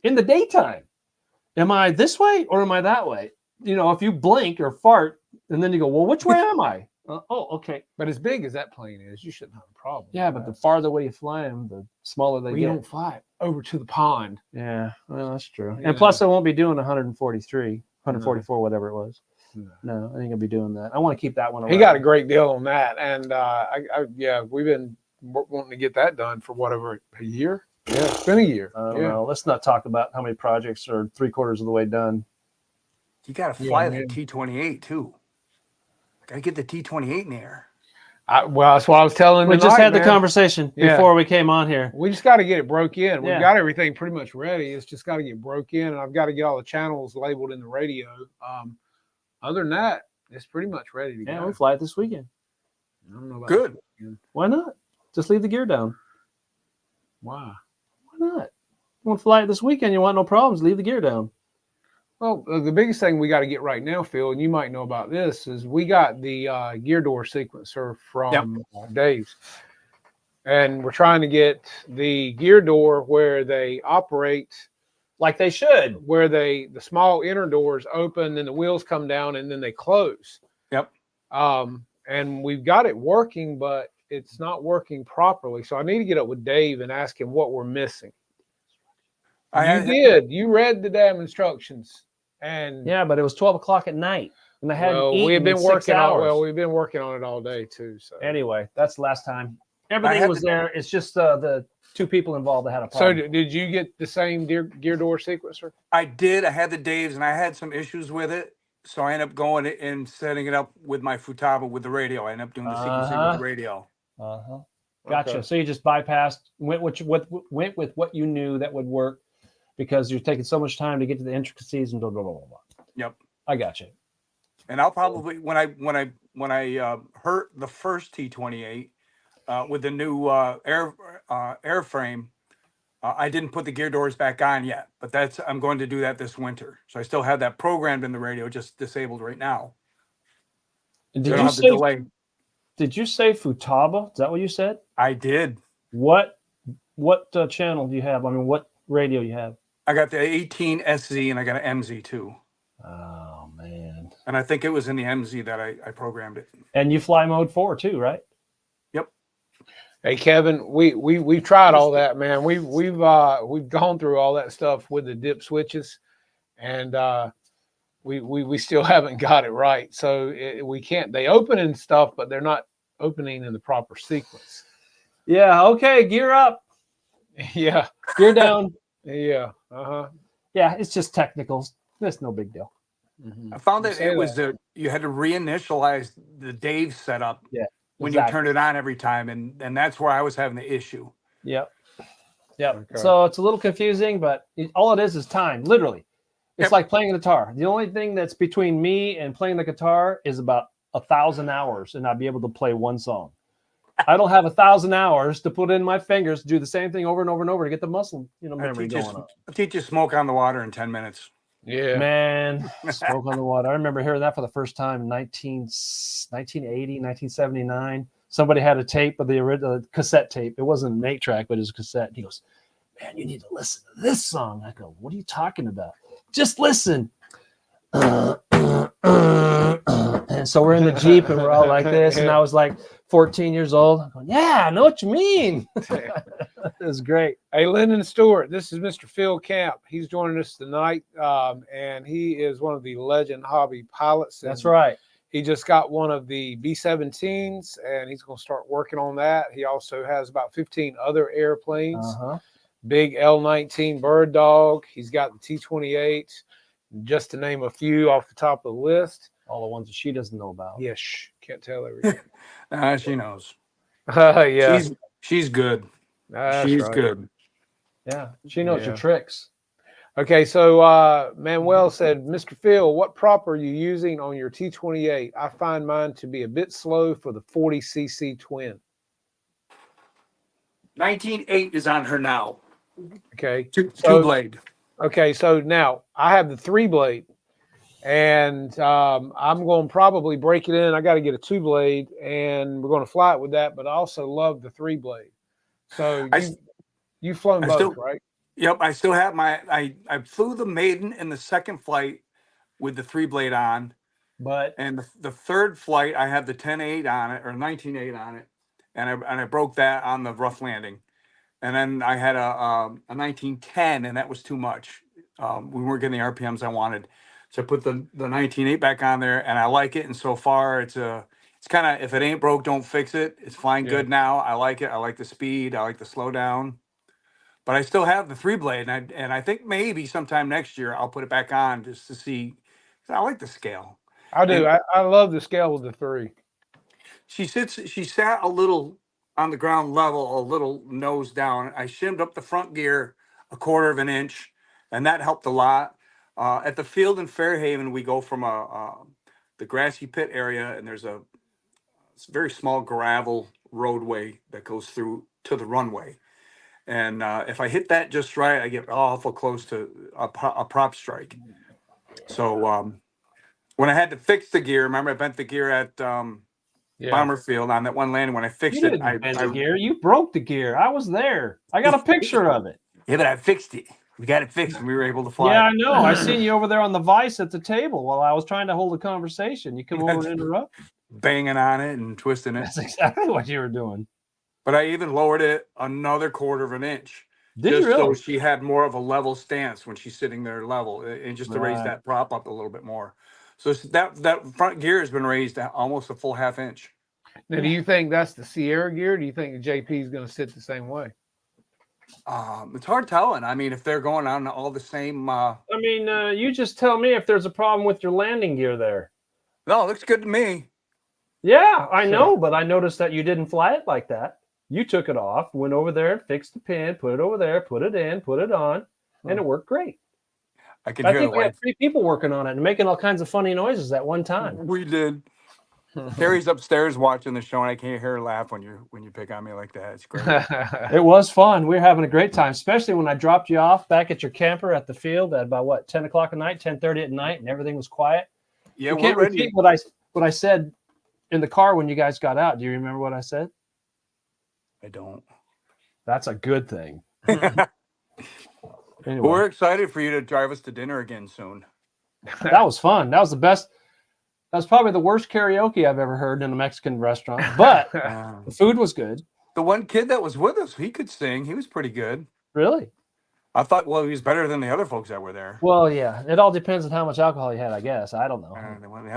in the daytime. Am I this way or am I that way? If you blink or fart, and then you go, well, which way am I? Okay. But as big as that plane is, you shouldn't have a problem. Yeah, but the farther away you fly them, the smaller they get. You don't fly over to the pond. Yeah, well, that's true. Yeah. And plus, I won't be doing 143, 144, whatever it was. No, I think I'll be doing that. I want to keep that one around. He got a great deal on that, and we've been wanting to get that done for whatever a year. Yeah, it's been a year. I don't know. Let's not talk about how many projects are 3/4 of the way done. You got to fly the T-28 too. Got to get the T-28 in the air. Well, that's what I was telling. We just had the conversation before we came on here. We just got to get it broke in. We've got everything pretty much ready. It's just got to get broke in, and I've got to get all the channels labeled in the radio. Other than that, it's pretty much ready to go. Yeah, we'll fly it this weekend. I don't know about Good. Why not? Just leave the gear down. Why? Why not? You want to fly it this weekend? You want no problems? Leave the gear down. Well, the biggest thing we got to get right now, Phil, and you might know about this, is we got the gear door sequencer from Dave's. And we're trying to get the gear door where they operate like they should, where the small inner doors open and the wheels come down and then they close. Yep. And we've got it working, but it's not working properly. So I need to get up with Dave and ask him what we're missing. You read the damn instructions. And yeah, but it was 12 o'clock at night, and I hadn't eaten we've been in working 6 hours. we've been working on it all day too. So anyway, that's the last time. Everything was there. It's just the 2 people involved that had a problem. So did you get the same gear door sequencer? I did. I had the Dave's, and I had some issues with it, so I ended up going and setting it up with my Futaba with the radio. I ended up doing the sequencing with the radio. Gotcha. Okay. So you just bypassed, went with what you knew that would work, because you're taking so much time to get to the intricacies and blah blah blah blah. Yep, I got you. And I'll probably when I hurt the first T-28 with the new airframe, I didn't put the gear doors back on yet, but I'm going to do that this winter. So I still have that programmed in the radio, just disabled right now. Did you say Futaba? Is that what you said? I did. What channel do you have? I mean, what radio you have? I got the 18 SZ and I got an MZ too. Oh man! And I think it was in the MZ that I programmed it. And you fly mode 4 too, right? Yep. Hey Kevin, we've tried all that, man. We've gone through all that stuff with the dip switches, and we still haven't got it right. So we can't. They open and stuff, but they're not opening in the proper sequence. Yeah. Okay. Gear up. Yeah. Gear down. Yeah. Yeah. It's just technicals. It's no big deal. I found that it was you had to reinitialize the Dave setup. Yeah. When you turned it on every time, and that's where I was having the issue. Yep. Okay. So it's a little confusing, but all it is time. Literally, It's like playing the guitar. The only thing that's between me and playing the guitar is about 1,000 hours, and I'd be able to play one song. I don't have 1,000 hours to put in my fingers to do the same thing over and over and over to get the muscle, memory going on. I'll teach you smoke on the water in 10 minutes. Yeah. Man, smoke on the water. I remember hearing that for the first time in 1980, 1979. Somebody had a tape of the original cassette tape. It wasn't an 8-track, but it was a cassette. And he goes, man, you need to listen to this song. I go, what are you talking about? Just listen. And so we're in the Jeep and we're all like this. And I was like 14 years old. I'm going, yeah, I know what you mean. It was great. Hey, Lyndon Stewart, this is Mr. Phil Camp. He's joining us tonight, and he is one of the legend hobby pilots. That's right. He just got one of the B-17s, and he's going to start working on that. He also has about 15 other airplanes. Big L-19 Bird Dog. He's got the T-28, just to name a few off the top of the list. All the ones that she doesn't know about. Yes, can't tell everything. She knows. Yeah. She's good. That's She's right. good. Yeah, she knows your tricks. Okay, so Manuel said, Mr. Phil, what prop are you using on your T-28? I find mine to be a bit slow for the 40cc twin. 19.8 is on her now. Okay. Two blade. Okay, so now I have the 3-blade, and I'm going to probably break it in. I got to get a 2-blade, and we're going to fly it with that, but I also love the 3-blade. So you've flown both, right? Yep, I still have I flew the maiden in the second flight with the 3-blade on, and the third flight I had the 10.8 on it, or 19.8 on it, and I broke that on the rough landing, and then I had a 19.10, and that was too much. We weren't getting the RPMs I wanted, so I put the 19.8 back on there, and I like it. And so far, it's kind of, if it ain't broke, don't fix it. It's flying good now. I like it. I like the speed. I like the slowdown. But I still have the 3-blade, and I think maybe sometime next year I'll put it back on just to see. I like the scale. I do. I love the scale with the 3. She sat a little on the ground level, a little nose down. I shimmed up the front gear 1/4 of an inch, and that helped a lot. At the field in Fairhaven, we go from the grassy pit area, and there's a very small gravel roadway that goes through to the runway. And if I hit that just right, I get awful close to a prop strike. So when I had to fix the gear, remember I bent the gear at Bomber Field on that one landing. When I fixed it, I bent the gear. You broke the gear. I was there. I got a picture of it. Yeah, but I fixed it. We got it fixed, and we were able to fly. Yeah, I know. I seen you over there on the vise at the table while I was trying to hold a conversation. You come over and interrupt, banging on it and twisting it. That's exactly what you were doing. But I even lowered it another 1/4 of an inch. Did you really? So she had more of a level stance when she's sitting there level, and just to raise that prop up a little bit more. So that front gear has been raised almost a full 1/2 inch. Now, do you think that's the Sierra gear? Do you think the JP is going to sit the same way? It's hard telling. I mean, if they're going on all the same. You just tell me if there's a problem with your landing gear there. No, it looks good to me. Yeah, I know, but I noticed that you didn't fly it like that. You took it off, went over there, fixed the pin, put it over there, put it in, put it on, and it worked great. I think we had 3 people working on it and making all kinds of funny noises at one time. We did. Carrie's upstairs watching the show, and I can't hear her laugh when you pick on me like that. It's great. It was fun. We were having a great time, especially when I dropped you off back at your camper at the field at about 10 o'clock at night, 10:30 at night, and everything was quiet. Yeah, you can't repeat what I said in the car when you guys got out. Do you remember what I said? I don't. That's a good thing. Anyway. We're excited for you to drive us to dinner again soon. That was fun. That was the best. That was probably the worst karaoke I've ever heard in a Mexican restaurant, but the food was good. The one kid that was with us, he could sing. He was pretty good. Really? I thought, he was better than the other folks that were there. Well, yeah. It all depends on how much alcohol you had, I guess. I don't know.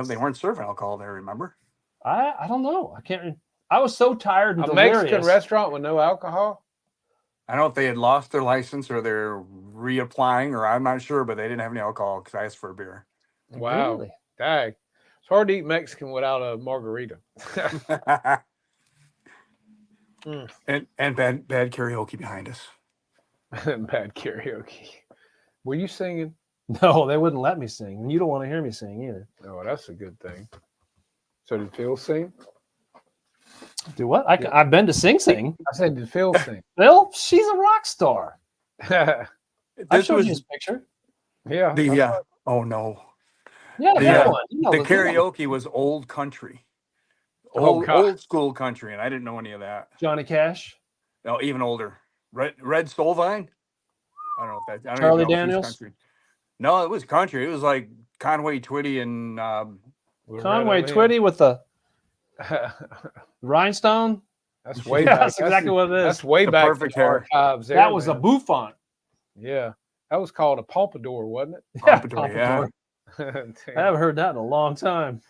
They weren't serving alcohol there, remember? I don't know. I can't. I was so tired and a delirious. Mexican restaurant with no alcohol? I don't know if they had lost their license or they're reapplying, or I'm not sure, but they didn't have any alcohol because I asked for a beer. Wow. Really? Dang. It's hard to eat Mexican without a margarita. And bad karaoke behind us. Bad karaoke. Were you singing? No, they wouldn't let me sing. And you don't want to hear me sing either. Oh, that's a good thing. So did Phil sing? Do what? I've been to Sing Sing. I said, did Phil sing? Phil, she's a rock star. I This showed you was his picture. Yeah. the oh no. Yeah, The, that one. You know, the the karaoke was old country. Oh, Old God. old school country, and I didn't know any of that. Johnny Cash, No, even older. Red Solvine. I don't know if that. I don't Charlie even know if he's Daniels, country. No, it was country. It was like Conway Twitty and Conway Twitty with the rhinestone. That's way Yeah, back. that's exactly what it is. That's way The back perfect in the hair. archives there, That was a man. bouffant. Yeah. That was called a pompadour, wasn't Pompadour, yeah. Pompadour. it? I haven't heard that in a long time.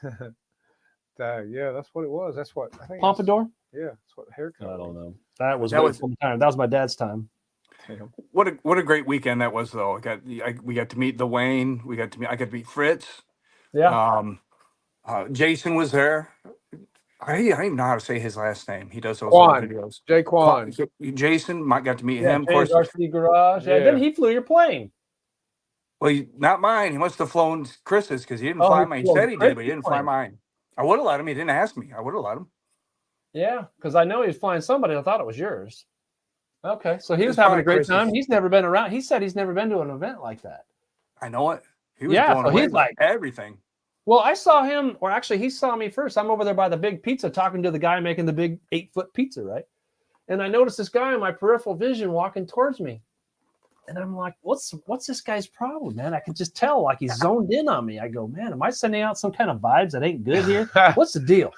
Yeah, that's what it was. That's what I think. Pompadour? Yeah, that's what the haircut. I don't was. know. That was That way was- before my time. That was my dad's time. Damn. What a great weekend that was, though. We got to meet the Wayne. I got to meet Fritz. Yeah. Jason was there. I don't even know how to say his last name. He does those Quan. little videos. Jaquan. Jason, got to meet Yeah, him. Of course, James RC Garage. Yeah. Yeah. Then he flew your plane. well, not mine. He must have flown Chris's because he didn't Oh, fly he mine. He flew said he did, but he Chris's didn't fly plane. mine. I would have let him. He didn't ask me. I would have let him. Yeah, because I know he was flying somebody. I thought it was yours. Okay, so he was It's having probably a great Chris's. time. He's never been around. He said he's never been to an event like that. I know it. He was Yeah, blown so away he's with like- everything. Well, I saw him, or actually, he saw me first. I'm over there by the big pizza talking to the guy making the big 8-foot pizza, right? And I noticed this guy in my peripheral vision walking towards me. And I'm like, what's this guy's problem, man? I could just tell, like he's zoned in on me. I go, man, am I sending out some kind of vibes that ain't good here? What's the deal?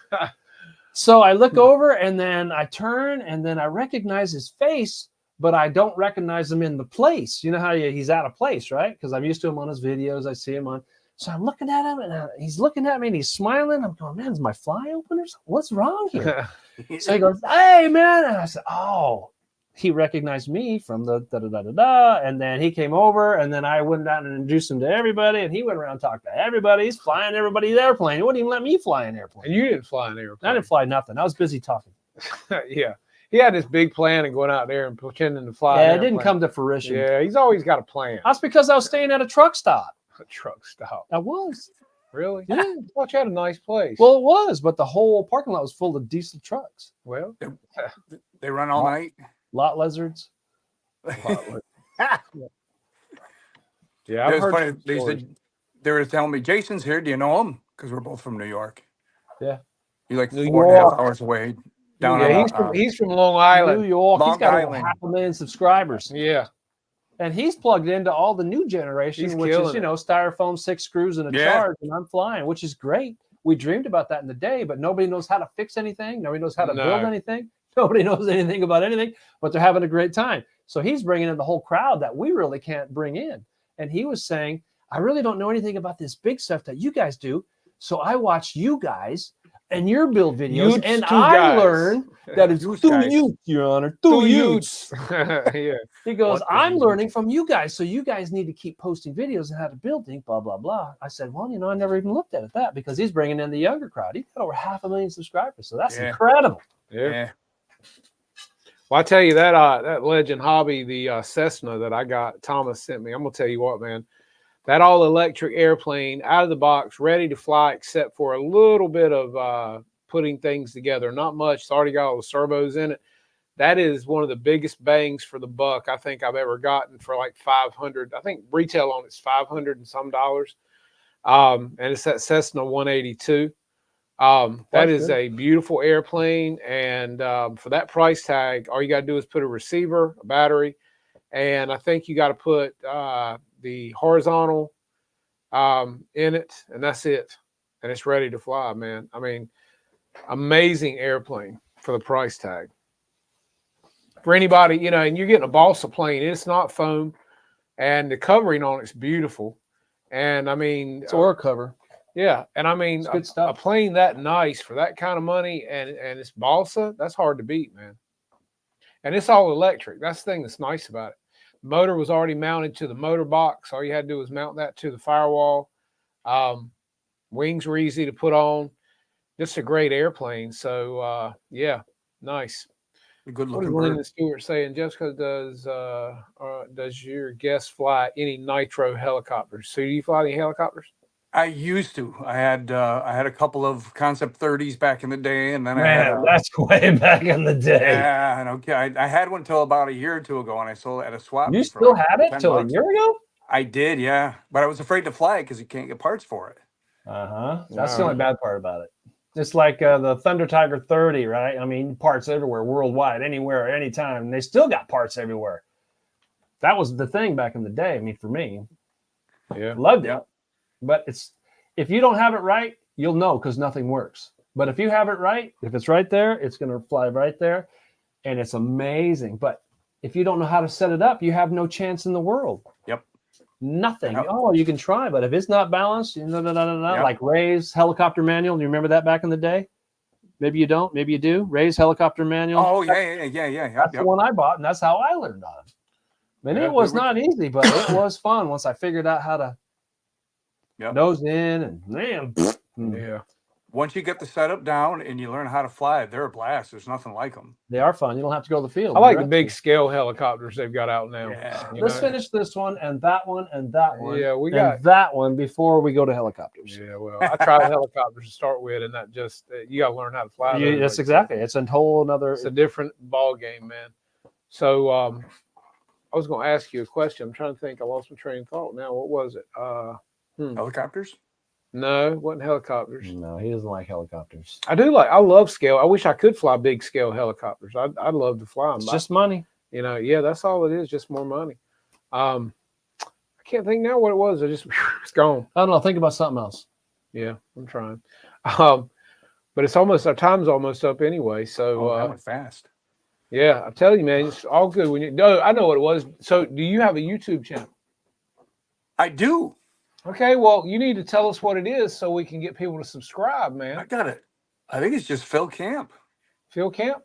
So I look over and then I turn and then I recognize his face, but I don't recognize him in the place. You know how he's out of place, right? Because I'm used to him on his videos. I see him on. So I'm looking at him and he's looking at me and he's smiling. I'm going, man, is my fly open or something? What's wrong here? So he goes, hey, man. And I said, oh, he recognized me from the da-da-da-da-da. And then he came over and then I went down and introduced him to everybody. And he went around and talked to everybody. He's flying everybody's airplane. He wouldn't even let me fly an airplane. And you didn't fly an airplane. I didn't fly nothing. I was busy talking. Yeah. He had this big plan of going out there and pretending to fly. Yeah, an it didn't airplane. come to fruition. Yeah, he's always got a plan. That's because I was staying at a truck stop. A truck stop. I was. Really? Yeah. I thought you had a nice place. Well, it was, but the whole parking lot was full of diesel trucks. well, They run all night. Lot lizards. yeah. It I've was heard funny. some They stories. said they were telling me, Jason's here. Do you know him? Because we're both from New York. Yeah. You're like New 4.5 York. hours away. Down Yeah, on, he's from Long Island. New York. Long He's got over Island. 500,000 subscribers. Yeah. And he's plugged into all the new generation, He's which is, killing you know, styrofoam, 6 screws, and a Yeah. charge. And I'm flying, which is great. We dreamed about that in the day, but nobody knows how to fix anything. Nobody knows how to build No. anything. Nobody knows anything about anything, but they're having a great time. So he's bringing in the whole crowd that we really can't bring in. And he was saying, I really don't know anything about this big stuff that you guys do. So I watch you guys and your build videos, Utes and two I guys. learn that it's Utes two guys. Utes, Your Honor, two Utes. Yeah. He goes, What I'm is learning from you guys, so you guys need to keep posting videos on how to build things, blah, blah, blah. I said, well, you know, I never even looked at it that because he's bringing in the younger crowd. He's got over 500,000 subscribers, so that's Yeah. incredible. Yeah. Yeah. Well, I tell you that Legend Hobby, the Cessna that I got, Thomas sent me. I'm gonna tell you what, man. That all electric airplane out of the box, ready to fly, except for a little bit of putting things together. Not much. It's already got all the servos in it. That is one of the biggest bangs for the buck I think I've ever gotten for like 500. I think retail on it's 500 and some dollars. And it's that Cessna 182. That That's is good. a beautiful airplane. And for that price tag, all you got to do is put a receiver, a battery, and I think you got to put the horizontal in it, and that's it. And it's ready to fly, man. I mean, amazing airplane for the price tag. For anybody, you know, and you're getting a balsa plane, it's not foam, and the covering on it's beautiful. And I mean, It's aura cover. yeah, and I mean, It's good a stuff. plane that nice for that kind of money, and it's balsa, that's hard to beat, man. And it's all electric. That's the thing that's nice about it. The motor was already mounted to the motor box. All you had to do was mount that to the firewall. Wings were easy to put on. Just a great airplane. So yeah, nice. A good What is looking bird. Lyndon Stewart saying? Jessica, does your guest fly any nitro helicopters? So do you fly any helicopters? I used to. I had a couple of Concept 30s back in the day, and then I had Man, that's way back in the day. yeah, and okay. I had one till about a year or two ago, and I sold it at a swap You meet for still like had it till a $10. year ago? I did, yeah, but I was afraid to fly it because you can't get parts for it. That's the only bad part about it. It's like the Thunder Tiger 30, right? I mean, parts everywhere, worldwide, anywhere, anytime. And they still got parts everywhere. That was the thing back in the day. I mean, for me, Yeah. loved it. Yeah. But if you don't have it right, you'll know because nothing works. But if you have it right, if it's right there, it's going to fly right there. And it's amazing. But if you don't know how to set it up, you have no chance in the world. Yep. Nothing. Yep. Oh, you can try, but if it's not balanced, Yep. like Ray's helicopter manual. Do you remember that back in the day? Maybe you don't. Maybe you do. Ray's helicopter manual. Oh yeah. That's the one I bought, and that's how I learned on it. And Yeah, it was we were- not easy, but it was fun once I figured out how to Yep. nose in and man. Yeah. Once you get the setup down and you learn how to fly, they're a blast. There's nothing like them. They are fun. You don't have to go to the field. I like the directly. big scale helicopters they've got out now. Yeah. You Let's know? finish this one and that one and that one. Yeah, we and got. that one before we go to helicopters. Yeah, well, I tried helicopters to start with, and that just you got to learn how to fly. those. That's exactly. It's a whole another. It's a different ball game, man. So I was going to ask you a question. I'm trying to think. I lost my train of thought. Now, what was it? Helicopters? No, it wasn't helicopters. No, he doesn't like helicopters. I love scale. I wish I could fly big scale helicopters. I'd love to fly them. It's just money. You know, yeah, that's all it is, just more money. I can't think now what it was. It's gone. I don't know. Think about something else. Yeah, I'm trying. But it's almost, our time's almost up anyway. So That went fast. yeah, I tell you, man, it's all good when you. No, I know what it was. So, do you have a YouTube channel? I do. Okay, well, you need to tell us what it is so we can get people to subscribe, I man. got it. I think it's just Phil Camp. Phil Camp.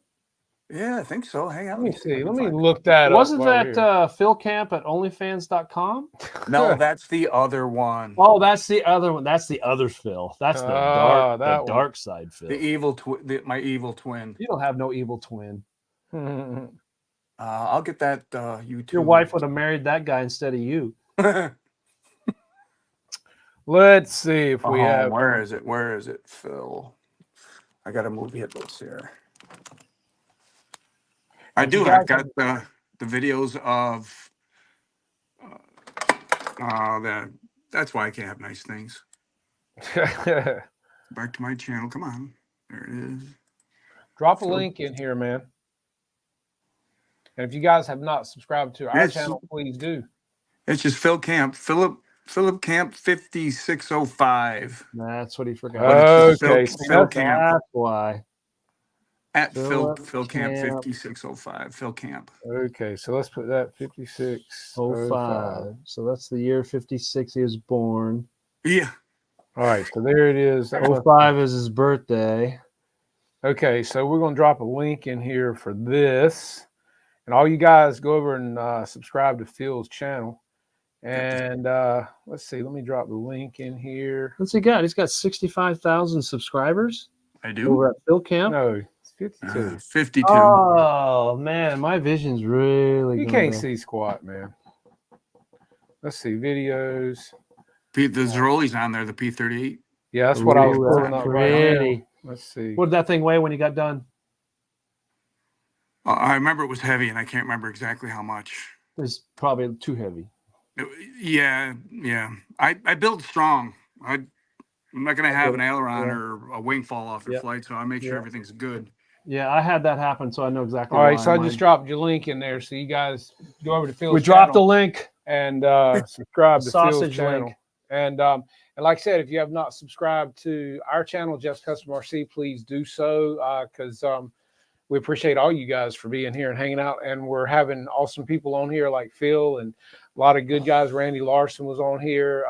Yeah, I think so. Hang on. Let me see. I can Let me find it. look that up. Wasn't while we're that here. Phil Camp at onlyfans.com? No, that's the other one. Oh, that's the other one. That's the other Phil. That's the Ah, that one. dark side Phil. The evil my evil twin. You don't have no evil twin. I'll get that YouTube. Your wife would have married that guy instead of you. Let's see if we have. Where is it? Where is it, Phil? I got to move hit this here. I do. I've got the videos of that's why I can't have nice things. Back to my channel. Come on. There it is. Drop a link in here, man. And if you guys have not subscribed to our Yes. channel, please do. It's just Phil Camp. Philip Camp 5605. That's what he forgot. But it's just Okay, Phil Camp. That's why. At Phil Philip Camp Camp. 5605. Phil Camp. Okay, so let's put that 56. 05. So that's the year 56 he was born. Yeah. All right, so there it is. That was- 05 is his birthday. Okay, so we're going to drop a link in here for this. And all you guys go over and subscribe to Phil's channel. And let's see, let me drop the link in here. What's he got? He's got 65,000 subscribers I do. over at Phil Camp. No, it's 52. 52. Oh, man, my vision's really You good. can't see squat, man. Let's see, videos. The Zeroli's on there, the P38. Yeah, that's what I was Ooh, pulling that's up right now. pretty. Let's see. What did that thing weigh when you got done? I remember it was heavy, and I can't remember exactly how much. It's probably too heavy. Yeah. I build strong. I'm not going to have an aileron Yeah. or a wing fall off in Yep. flight, so I make sure Yeah. everything's good. Yeah, I had that happen, so I know exactly. All right, why so I mine- just dropped your link in there, so you guys go over to Phil's we dropped the channel link. and subscribe to Phil's Sausage channel. link. And like I said, if you have not subscribed to our channel, Just Custom RC, please do so because we appreciate all you guys for being here and hanging out. And we're having awesome people on here like Phil and a lot of good guys. Randy Larson was on here.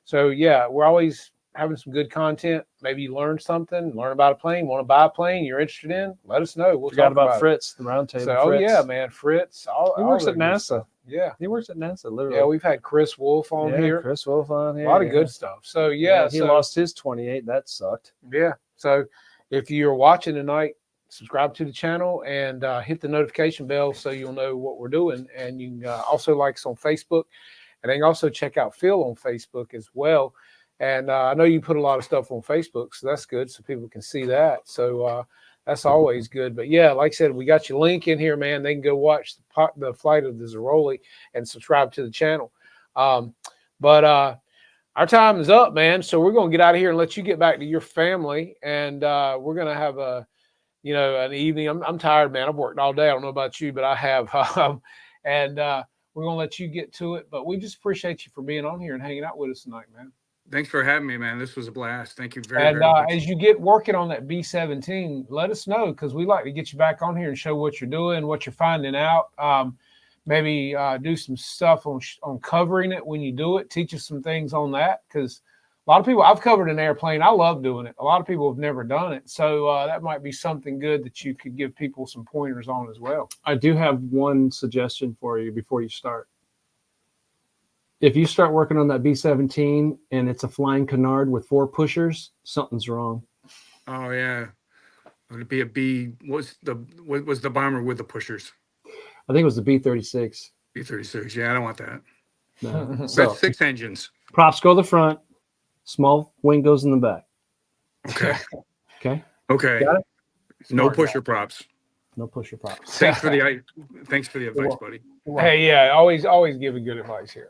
So yeah, we're always having some good content. Maybe you learned something, learn about a plane, want to buy a plane you're interested in, let us know. We'll Forgot talk about about Fritz, the round it. table. So, oh Fritz. yeah, man, Fritz. He works all at the good NASA. stuff. Yeah. He works at NASA, literally. Yeah, we've had Chris Wolf on here. Chris Wolf on here. A lot of yeah. good stuff. So yeah, he so, lost his 28. That sucked. Yeah. So if you're watching tonight, subscribe to the channel and hit the notification bell so you'll know what we're doing. And you can also like us on Facebook, and then also check out Phil on Facebook as well. And I know you put a lot of stuff on Facebook, so that's good, so people can see that. So that's always good. But yeah, like I said, we got your link in here, man. They can go watch the flight of the Zeroli and subscribe to the channel. But our time is up, man. So we're going to get out of here and let you get back to your family. And we're going to have an evening. I'm tired, man. I've worked all day. I don't know about you, but I have. And we're going to let you get to it. But we just appreciate you for being on here and hanging out with us tonight, man. Thanks for having me, man. This was a blast. Thank you very much. As you get working on that B-17, let us know, because we like to get you back on here and show what you're doing, what you're finding out. Maybe do some stuff on covering it when you do it. Teach us some things on that, because a lot of people, I've covered an airplane. I love doing it. A lot of people have never done it. So that might be something good that you could give people some pointers on as well. I do have one suggestion for you before you start. If you start working on that B-17 and it's a flying canard with 4 pushers, something's wrong. Oh yeah, would it be a B? What was the bomber with the pushers? I think it was the B-36. B-36. Yeah, I don't want that. No. So 6 engines. Props go the front, small wing goes in the back. Okay. Okay. Okay. Got it? No Smart pusher guy. props. No pusher props. Thanks for the advice, buddy. Hey, yeah, always giving good advice here.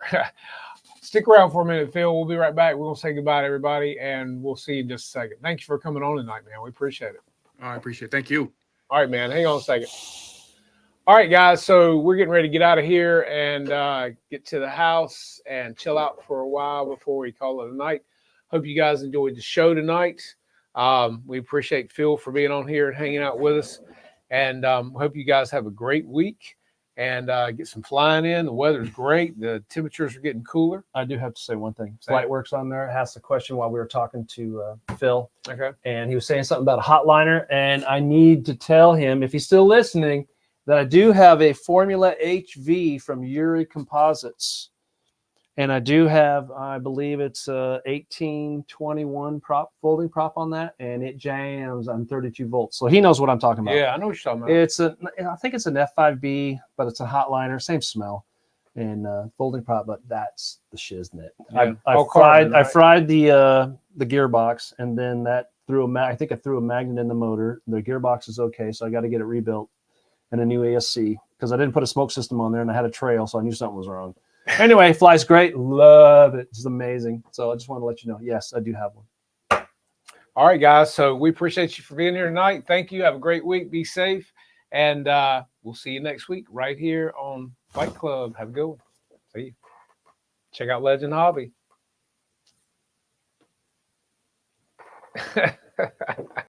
Stick around for a minute, Phil. We'll be right back. We're going to say goodbye to everybody, and we'll see you in just a second. Thank you for coming on tonight, man. We appreciate it. I appreciate it. Thank you. All right, man. Hang on a second. All right, guys. So we're getting ready to get out of here and get to the house and chill out for a while before we call it a night. Hope you guys enjoyed the show tonight. We appreciate Phil for being on here and hanging out with us. And hope you guys have a great week and get some flying in. The weather's great. The temperatures are getting cooler. I do have to say one thing. Flightworks on there asked a question while we were talking to Phil. Okay. And he was saying something about a hotliner. And I need to tell him, if he's still listening, that I do have a Formula HV from Uri Composites. And I do have, I believe it's a 1821 folding prop on that, and it jams on 32 volts. So he knows what I'm talking about. Yeah, I know what you're talking about. I think it's an F5B, but it's a hotliner, same smell, and folding prop. But that's the shiznit. Yeah. I fried the gearbox, and then that I think I threw a magnet in the motor. The gearbox is okay, so I got to get it rebuilt and a new ASC, because I didn't put a smoke system on there, and I had a trail, so I knew something was wrong. Anyway, flies great. Love it. It's amazing. So I just want to let you know, yes, I do have one. All right, guys. So we appreciate you for being here tonight. Thank you. Have a great week. Be safe. And we'll see you next week right here on Fight Club. Have a good one. See you. Check out Legend Hobby.